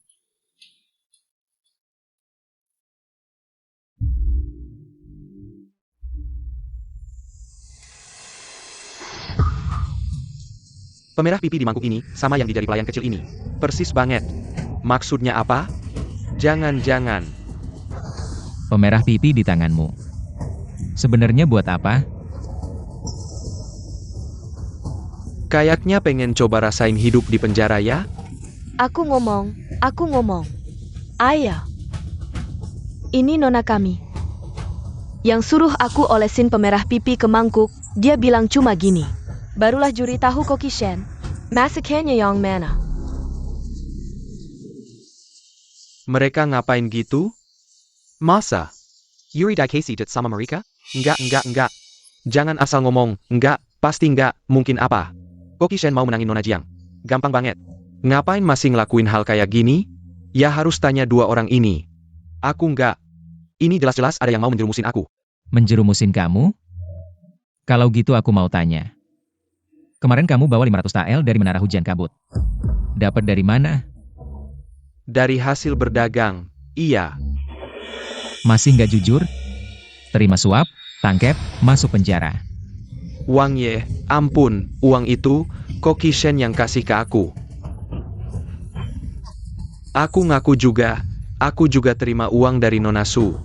Pemerah pipi di mangkuk ini, sama yang di jari pelayan kecil ini. Persis banget. Maksudnya apa? Jangan-jangan. Pemerah pipi di tanganmu. Sebenarnya buat apa? Kayaknya pengen coba rasain hidup di penjara ya? Aku ngomong. Ayah. Ini nona kami. Yang suruh aku olesin pemerah pipi ke mangkuk, dia bilang cuma gini. Barulah juri tahu kokishen. Masaknya yang mana? Mereka ngapain gitu? Masa? Yuri Daikesi dit sama mereka? Enggak. Jangan asal ngomong, enggak, pasti enggak, mungkin apa. Kokishen mau menangin Nona Jiang. Gampang banget. Ngapain masih ngelakuin hal kayak gini? Ya harus tanya dua orang ini. Aku enggak. Ini jelas-jelas ada yang mau menjerumusin aku. Menjerumusin kamu? Kalau gitu aku mau tanya. Kemarin kamu bawa 500 TL dari Menara Hujan Kabut. Dapat dari mana? Dari hasil berdagang, iya. Masih nggak jujur? Terima suap, tangkep, masuk penjara. Uang ye, ampun, uang itu, Kokishen yang kasih ke aku. Aku ngaku juga, aku juga terima uang dari Nona Su.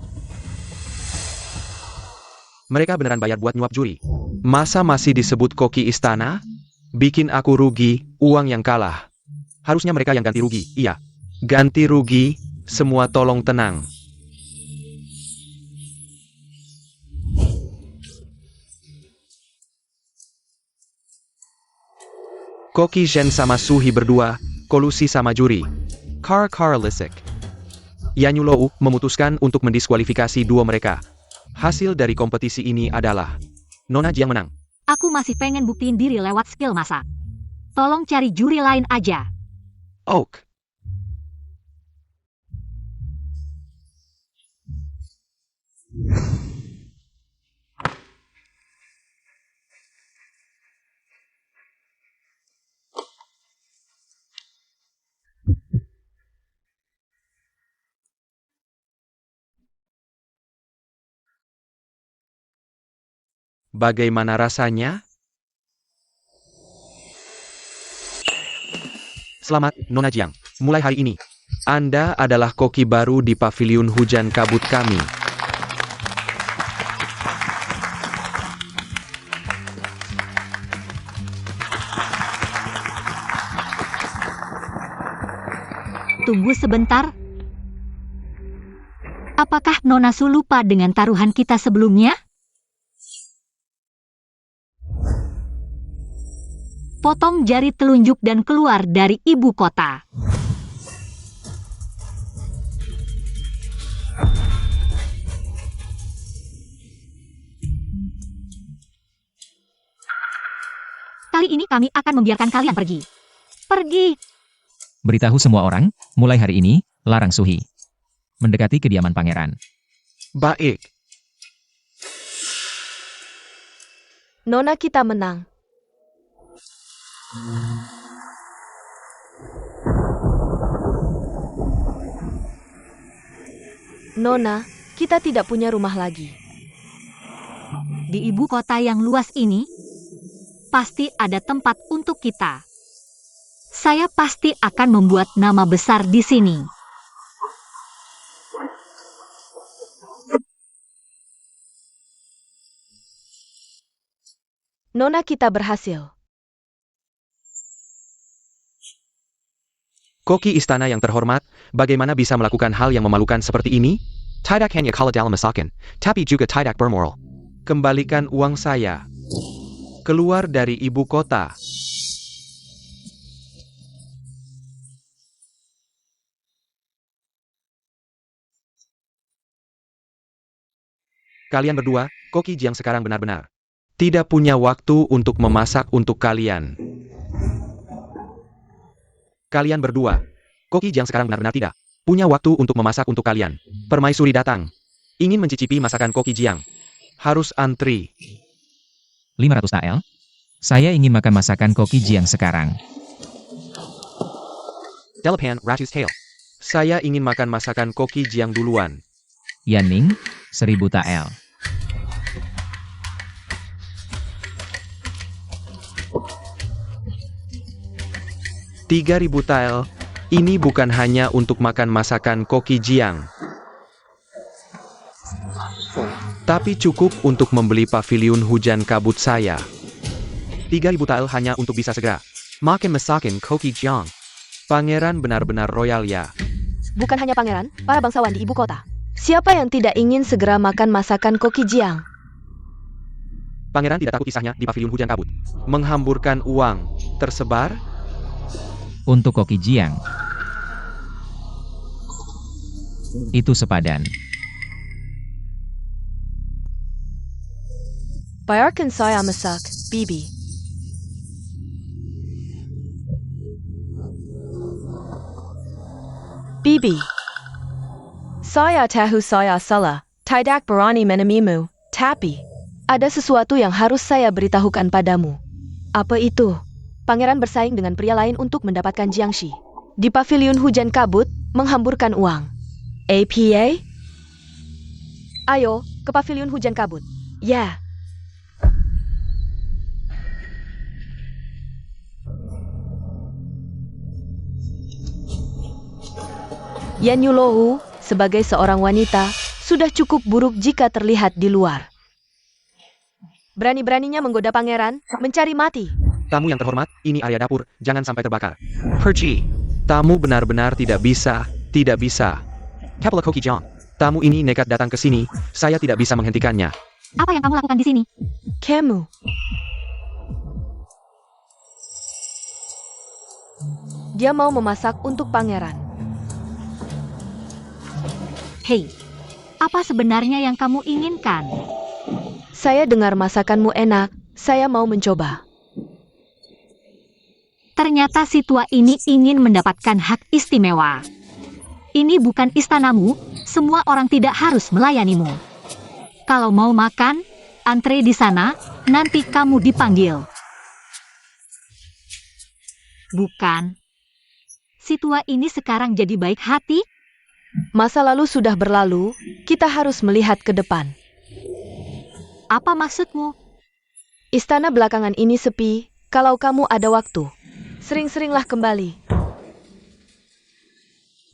Mereka beneran bayar buat nyuap juri. Masa masih disebut koki istana? Bikin aku rugi, uang yang kalah. Harusnya mereka yang ganti rugi, iya. Ganti rugi, semua tolong tenang. Kokishen sama Suhi berdua, kolusi sama juri. Kar Lisik. Yanyulou memutuskan untuk mendiskualifikasi dua mereka. Hasil dari kompetisi ini adalah Nona Jiang menang. Aku masih pengen buktiin diri lewat skill masak. Tolong cari juri lain aja. Oak. Bagaimana rasanya? Selamat, Nona Jiang. Mulai hari ini, Anda adalah koki baru di paviliun hujan kabut kami. Tunggu sebentar. Apakah Nona Su lupa dengan taruhan kita sebelumnya? Potong jari telunjuk dan keluar dari ibu kota. Hari ini kami akan membiarkan kalian pergi. Pergi. Beritahu semua orang, mulai hari ini, larang Suhi mendekati kediaman pangeran. Baik. Nona kita menang. Nona, kita tidak punya rumah lagi. Di ibu kota yang luas ini, pasti ada tempat untuk kita. Saya pasti akan membuat nama besar di sini. Nona kita berhasil. Koki istana yang terhormat, bagaimana bisa melakukan hal yang memalukan seperti ini? Tidak hanya kalah dalam masakan, tapi juga tidak bermoral. Kembalikan uang saya. Keluar dari ibu kota. Kalian berdua, Koki Jiang sekarang benar-benar tidak punya waktu untuk memasak untuk kalian. Kalian berdua, Koki Jiang sekarang benar-benar tidak punya waktu untuk memasak untuk kalian. Permaisuri datang. Ingin mencicipi masakan Koki Jiang. Harus antri. 500 TL? Saya ingin makan masakan Koki Jiang sekarang. Delapan ratus TL. Saya ingin makan masakan Koki Jiang duluan. Yanning, 1000 TL. Rp3.000 TL. Ini bukan hanya untuk makan masakan Koki Jiang, tapi cukup untuk membeli paviliun hujan kabut saya. Rp3.000 TL hanya untuk bisa segera makan masakan Koki Jiang. Pangeran benar-benar royal ya. Bukan hanya pangeran, para bangsawan di ibu kota. Siapa yang tidak ingin segera makan masakan Koki Jiang? Pangeran tidak takut kisahnya di paviliun hujan kabut menghamburkan uang tersebar. Untuk Koki Jiang, itu sepadan. Bayarkan saya masak, Bibi. Bibi. Saya tahu saya salah, tidak berani menemimu, tapi ada sesuatu yang harus saya beritahukan padamu. Apa itu? Pangeran bersaing dengan pria lain untuk mendapatkan Jiangxi. Di paviliun hujan kabut, menghamburkan uang. APA? Ayo, ke paviliun hujan kabut. Ya. Yan Yulou, sebagai seorang wanita, sudah cukup buruk jika terlihat di luar. Berani-beraninya menggoda pangeran, mencari mati. Tamu yang terhormat, ini area dapur, jangan sampai terbakar. Pergi. Tamu benar-benar tidak bisa, tidak bisa. Kepala Koki Jiang. Tamu ini nekat datang ke sini, saya tidak bisa menghentikannya. Apa yang kamu lakukan di sini? Kamu. Dia mau memasak untuk pangeran. Hei, apa sebenarnya yang kamu inginkan? Saya dengar masakanmu enak, saya mau mencoba. Ternyata si tua ini ingin mendapatkan hak istimewa. Ini bukan istanamu, semua orang tidak harus melayanimu. Kalau mau makan, antre di sana, nanti kamu dipanggil. Bukan. Si tua ini sekarang jadi baik hati? Masa lalu sudah berlalu, kita harus melihat ke depan. Apa maksudmu? Istana belakangan ini sepi, kalau kamu ada waktu. Sering-seringlah kembali.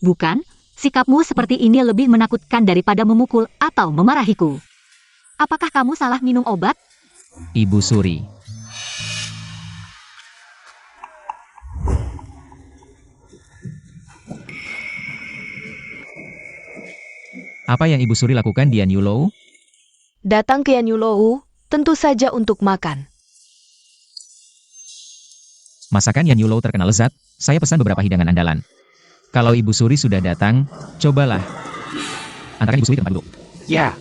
Bukan, sikapmu seperti ini lebih menakutkan daripada memukul atau memarahiku. Apakah kamu salah minum obat? Ibu Suri. Apa yang Ibu Suri lakukan di Yan Yulou? Datang ke Yan Yulou, tentu saja untuk makan. Masakan Yan Yulou terkenal lezat, saya pesan beberapa hidangan andalan. Kalau Ibu Suri sudah datang, cobalah. Antarkan Ibu Suri ke tempat duduk. Ya.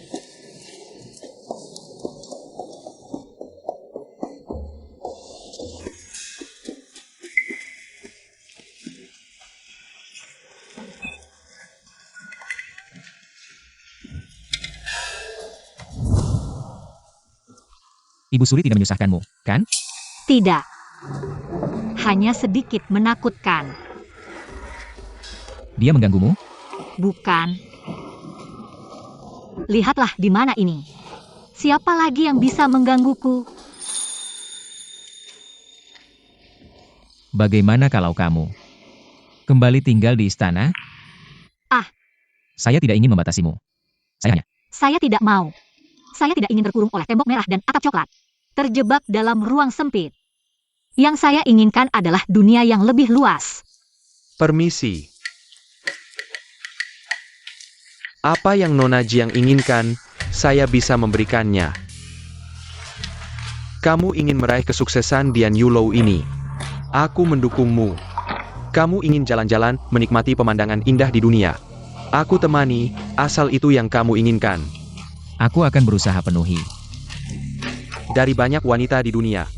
Ibu Suri tidak menyusahkanmu, kan? Tidak. Hanya sedikit menakutkan. Dia mengganggumu? Bukan. Lihatlah di mana ini. Siapa lagi yang bisa menggangguku? Bagaimana kalau kamu kembali tinggal di istana? Ah. Saya tidak ingin membatasimu. Saya tidak mau. Saya tidak ingin terkurung oleh tembok merah dan atap coklat. Terjebak dalam ruang sempit. Yang saya inginkan adalah dunia yang lebih luas. Permisi. Apa yang Nona Jiang inginkan, saya bisa memberikannya. Kamu ingin meraih kesuksesan di Yulou ini. Aku mendukungmu. Kamu ingin jalan-jalan, menikmati pemandangan indah di dunia. Aku temani, asal itu yang kamu inginkan. Aku akan berusaha penuhi. Dari banyak wanita di dunia,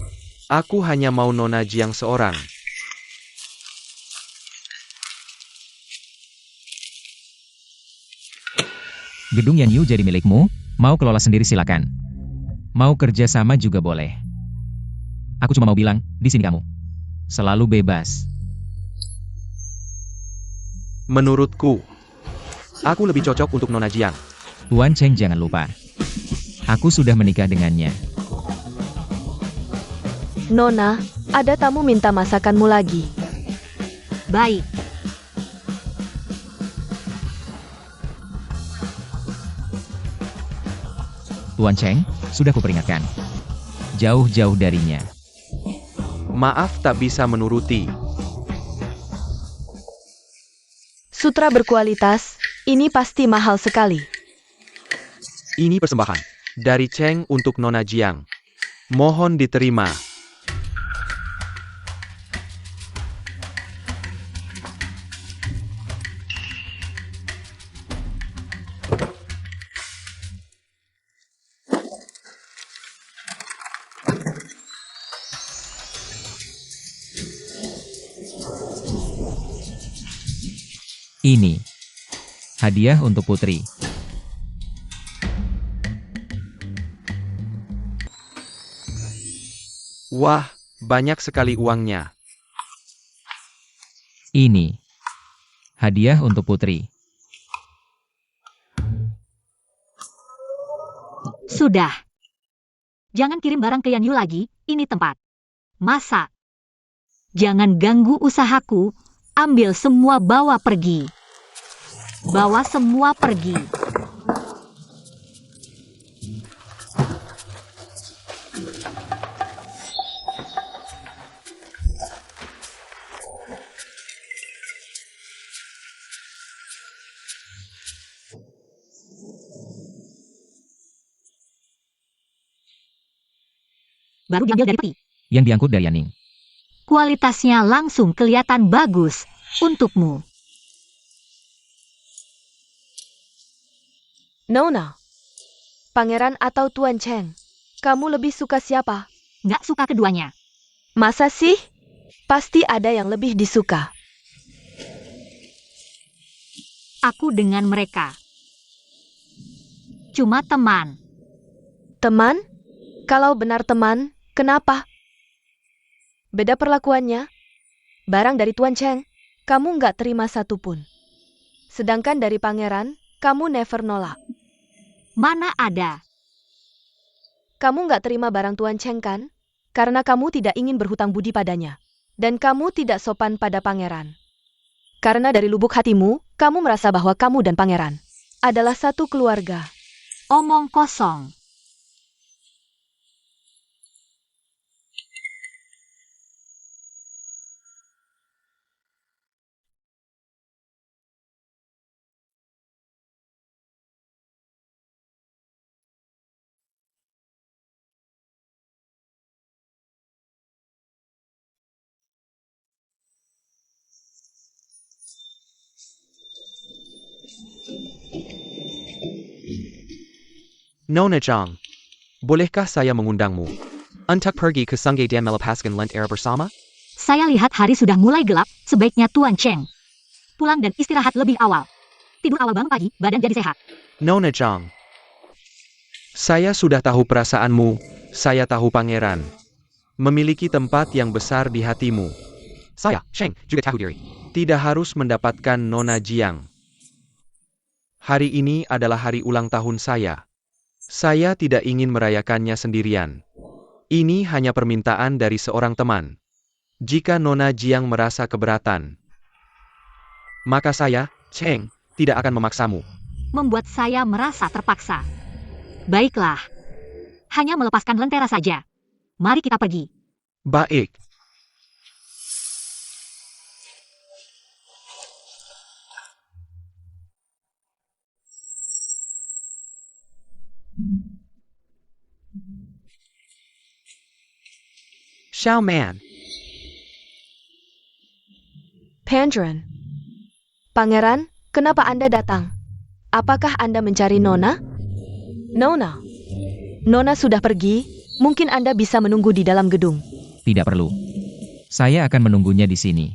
aku hanya mau Nona Jiang seorang. Gedung Yanyu jadi milikmu, mau kelola sendiri silakan. Mau kerja sama juga boleh. Aku cuma mau bilang, di sini kamu selalu bebas. Menurutku, aku lebih cocok untuk Nona Jiang. Tuan Cheng jangan lupa. Aku sudah menikah dengannya. Nona, ada tamu minta masakanmu lagi. Baik. Tuan Cheng, sudah kuperingatkan. Jauh-jauh darinya. Maaf tak bisa menuruti. Sutra berkualitas, ini pasti mahal sekali. Ini persembahan dari Cheng untuk Nona Jiang. Mohon diterima. Ini hadiah untuk putri. Wah, banyak sekali uangnya. Ini hadiah untuk putri. Sudah. Jangan kirim barang ke Yanyu lagi, ini tempat masak. Jangan ganggu usahaku, ambil semua bawa pergi. Bawa semua pergi. Baru diambil dari peti. Yang diangkut dari Yaning. Kualitasnya langsung kelihatan bagus untukmu. Nona, Pangeran atau Tuan Cheng, kamu lebih suka siapa? Nggak suka keduanya. Masa sih? Pasti ada yang lebih disuka. Aku dengan mereka cuma teman. Teman? Kalau benar teman, kenapa? Beda perlakuannya. Barang dari Tuan Cheng, kamu nggak terima satupun. Sedangkan dari pangeran, kamu never nolak. Mana ada. Kamu nggak terima barang Tuan Cheng kan? Karena kamu tidak ingin berhutang budi padanya. Dan kamu tidak sopan pada pangeran. Karena dari lubuk hatimu, kamu merasa bahwa kamu dan pangeran adalah satu keluarga. Omong kosong. Nona Jiang, bolehkah saya mengundangmu untuk pergi ke Sungai dan melepaskan lentera bersama? Saya lihat hari sudah mulai gelap, sebaiknya Tuan Cheng pulang dan istirahat lebih awal. Tidur awal bangun pagi, badan jadi sehat. Nona Jiang, saya sudah tahu perasaanmu, Saya tahu pangeran memiliki tempat yang besar di hatimu. Saya, Sheng, juga tahu diri. Tidak harus mendapatkan Nona Jiang. Hari ini adalah hari ulang tahun saya. Saya tidak ingin merayakannya sendirian. Ini hanya permintaan dari seorang teman. Jika Nona Jiang merasa keberatan, maka saya, Cheng, tidak akan memaksamu. Membuat saya merasa terpaksa. Baiklah. Hanya melepaskan lentera saja. Mari kita pergi. Baik. Xiaoman. Pangeran. Pangeran, kenapa Anda datang? Apakah Anda mencari Nona? Nona. Nona sudah pergi, mungkin Anda bisa menunggu di dalam gedung. Tidak perlu. Saya akan menunggunya di sini.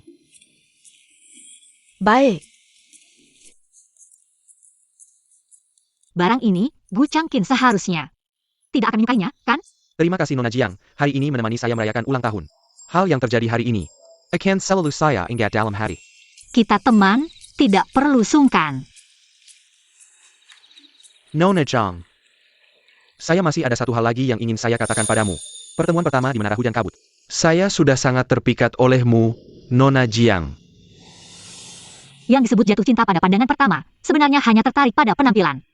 Baik. Barang ini, Gu Changqin seharusnya. Tidak akan menyukainya, kan? Terima kasih Nona Jiang, hari ini menemani saya merayakan ulang tahun. Hal yang terjadi hari ini Akan selalu saya ingat dalam hati. Kita teman, tidak perlu sungkan. Nona Jiang. Saya masih ada satu hal lagi yang ingin saya katakan padamu. Pertemuan pertama di menara hujan kabut. Saya sudah sangat terpikat olehmu, Nona Jiang. Yang disebut jatuh cinta pada pandangan pertama, sebenarnya hanya tertarik pada penampilan.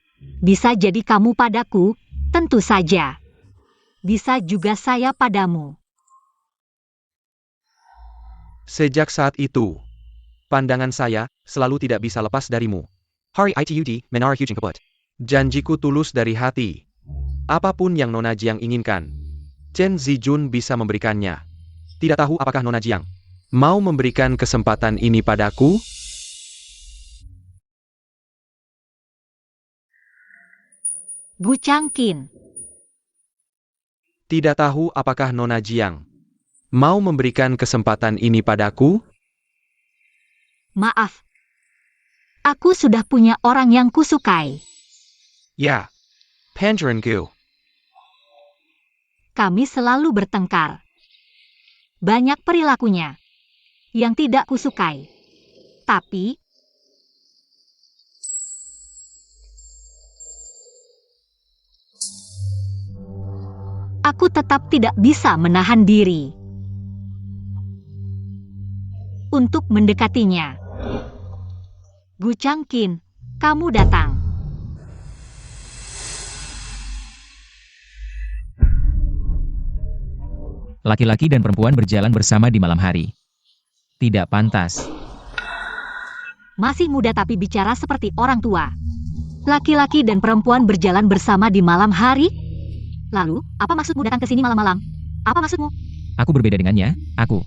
Bisa jadi kamu padaku, tentu saja. Bisa juga saya padamu. Sejak saat itu, pandangan saya selalu tidak bisa lepas darimu. Hari itud, menara hujan kabut. Janjiku tulus dari hati. Apapun yang Nona Jiang inginkan, Chen Zijun bisa memberikannya. Tidak tahu apakah Nona Jiang mau memberikan kesempatan ini padaku? Gu Changqin. Tidak tahu apakah Nona Jiang mau memberikan kesempatan ini padaku? Maaf. Aku sudah punya orang yang kusukai. Ya, Pangeran Gu. Kami selalu bertengkar. Banyak perilakunya yang tidak kusukai. Tapi, aku tetap tidak bisa menahan diri untuk mendekatinya. Gu Changqin, kamu datang. Laki-laki dan perempuan berjalan bersama di malam hari. Tidak pantas. Masih muda tapi bicara seperti orang tua. Laki-laki dan perempuan berjalan bersama di malam hari? Lalu, apa maksudmu datang ke sini malam-malam? Apa maksudmu? Aku berbeda dengannya, aku.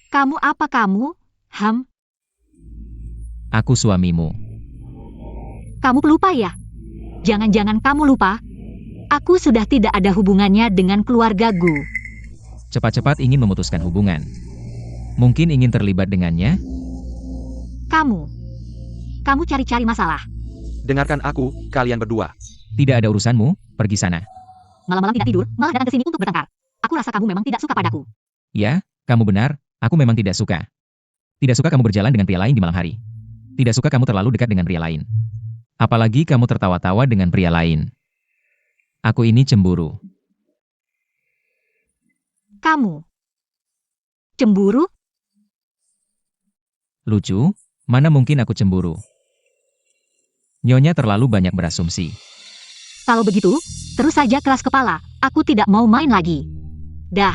Kamu apa kamu? Aku suamimu. Kamu pelupa ya? Jangan-jangan kamu lupa? Aku sudah tidak ada hubungannya dengan keluarga Gu. Cepat-cepat ingin memutuskan hubungan. Mungkin ingin terlibat dengannya? Kamu cari-cari masalah. dengarkan aku, kalian berdua. Tidak ada urusanmu, pergi sana. Malam-malam tidak tidur, malah datang ke sini untuk bertengkar. Aku rasa kamu memang tidak suka padaku. Ya, kamu benar, aku memang tidak suka. Tidak suka kamu berjalan dengan pria lain di malam hari. Tidak suka kamu terlalu dekat dengan pria lain. Apalagi kamu tertawa-tawa dengan pria lain. Aku ini cemburu. Kamu cemburu? Lucu, mana mungkin aku cemburu? Nyonya terlalu banyak berasumsi. Kalau begitu, terus saja keras kepala. Aku tidak mau main lagi. Dah.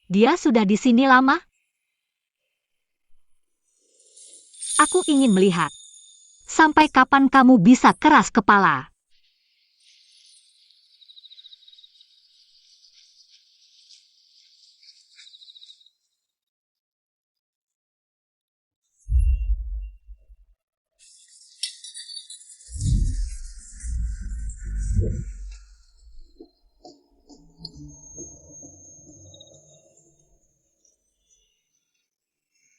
Dia sudah di sini lama? Aku ingin melihat. Sampai kapan kamu bisa keras kepala?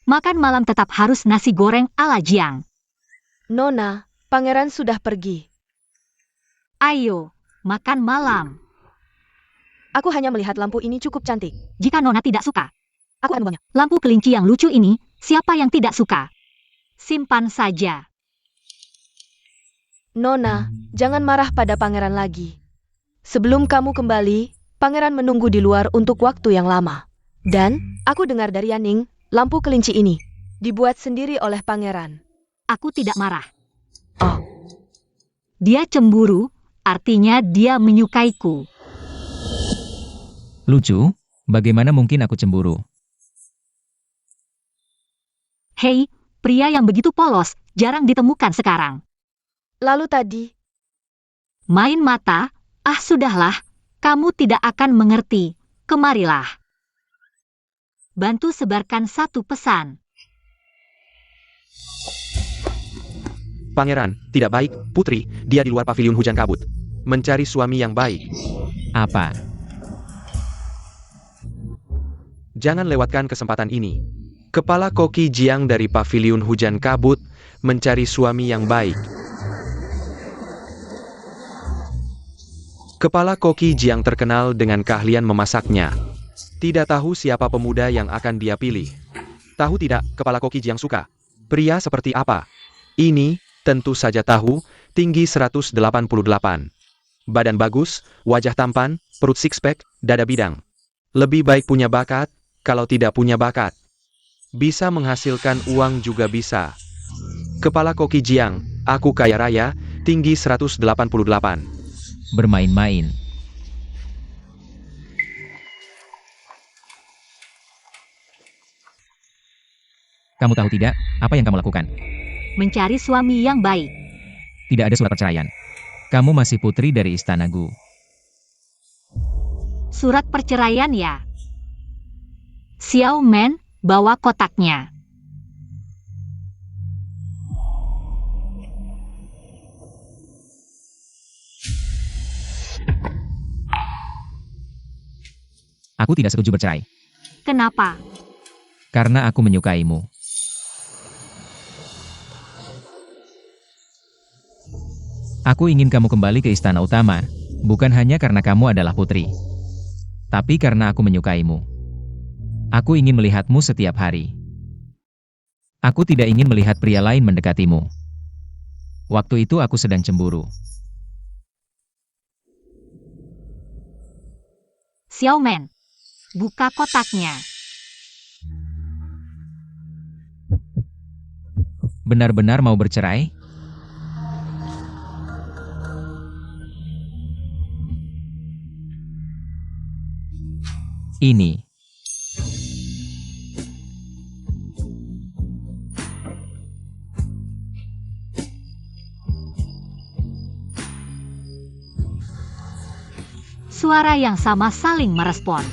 Makan malam tetap harus nasi goreng ala Jiang. Nona, pangeran sudah pergi. Ayo, makan malam. Aku hanya melihat lampu ini cukup cantik. Jika Nona tidak suka, Aku akan membuangnya. lampu kelinci yang lucu ini, siapa yang tidak suka? Simpan saja. Nona, jangan marah pada pangeran lagi. Sebelum kamu kembali, pangeran menunggu di luar untuk waktu yang lama. Dan, aku dengar dari Yaning, lampu kelinci ini dibuat sendiri oleh pangeran. Aku tidak marah. Oh, Dia cemburu, artinya dia menyukaiku. Lucu, bagaimana mungkin aku cemburu? Hei, pria yang begitu polos, jarang ditemukan sekarang. lalu tadi, Main mata, sudahlah, kamu tidak akan mengerti. Kemarilah. Bantu sebarkan satu pesan. Pangeran, tidak baik, putri, dia di luar paviliun hujan kabut. Mencari suami yang baik. Apa? Jangan lewatkan kesempatan ini. Kepala Koki Jiang dari paviliun hujan kabut, mencari suami yang baik. Kepala Koki Jiang terkenal dengan keahlian memasaknya. Tidak tahu siapa pemuda yang akan dia pilih. Tahu tidak, Kepala Koki Jiang suka. Pria seperti apa? Ini, tentu saja tahu, tinggi 188. Badan bagus, wajah tampan, perut six-pack, dada bidang. Lebih baik punya bakat, kalau tidak punya bakat. Bisa menghasilkan uang juga bisa. Kepala Koki Jiang, aku kaya raya, tinggi 188. Bermain-main. Kamu tahu tidak, apa yang kamu lakukan? Mencari suami yang baik. Tidak ada surat perceraian. Kamu masih putri dari Istana Gu. Surat perceraian ya. Xiao Men, bawa kotaknya. Aku tidak setuju bercerai. Kenapa? Karena aku menyukaimu. Aku ingin kamu kembali ke istana utama, bukan hanya karena kamu adalah putri, tapi karena aku menyukaimu. Aku ingin melihatmu setiap hari. Aku tidak ingin melihat pria lain mendekatimu. Waktu itu aku sedang cemburu. Xiao Men, buka kotaknya. Benar-benar mau bercerai? Ini. Suara yang sama saling merespon.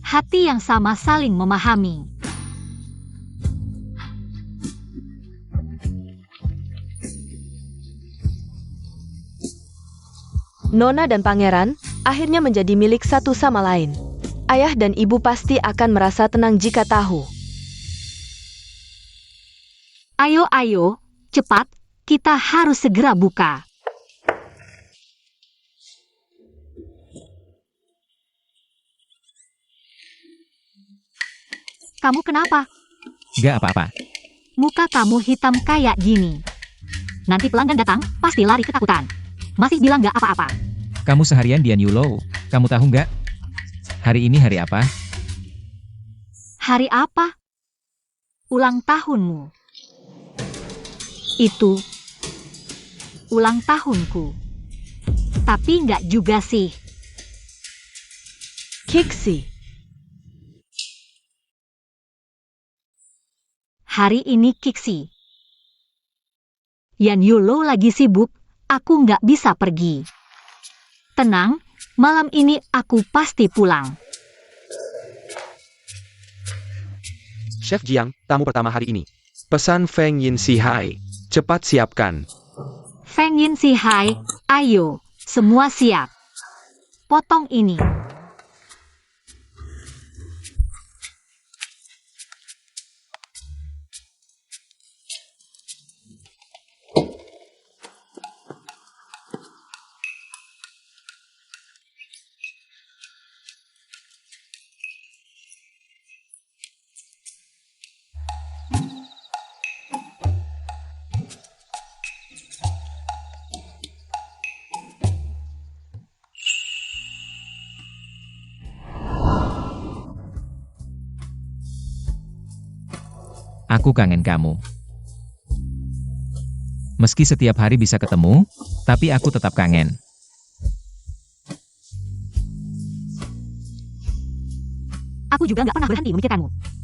Hati yang sama saling memahami. Nona dan pangeran akhirnya menjadi milik satu sama lain. Ayah dan ibu pasti akan merasa tenang jika tahu. Ayo, cepat, kita harus segera buka. Kamu kenapa? Gak apa-apa. Muka kamu hitam kayak gini. Nanti pelanggan datang, pasti lari ketakutan. Masih bilang gak apa-apa. Kamu seharian Dian Yulo. Kamu tahu nggak? Hari ini hari apa? Hari apa? Ulang tahunmu. Itu ulang tahunku. Tapi nggak juga sih. Kiksi, Hari ini Kiksi. Yan Yulo lagi sibuk, aku nggak bisa pergi. Tenang, malam ini aku pasti pulang. Chef Jiang, tamu pertama hari ini. Pesan Feng Yin Si Hai. Cepat siapkan. Feng Yin Si Hai, ayo, semua siap. Potong ini. Aku kangen kamu. Meski setiap hari bisa ketemu, tapi aku tetap kangen. Aku juga nggak pernah berhenti memikirkanmu.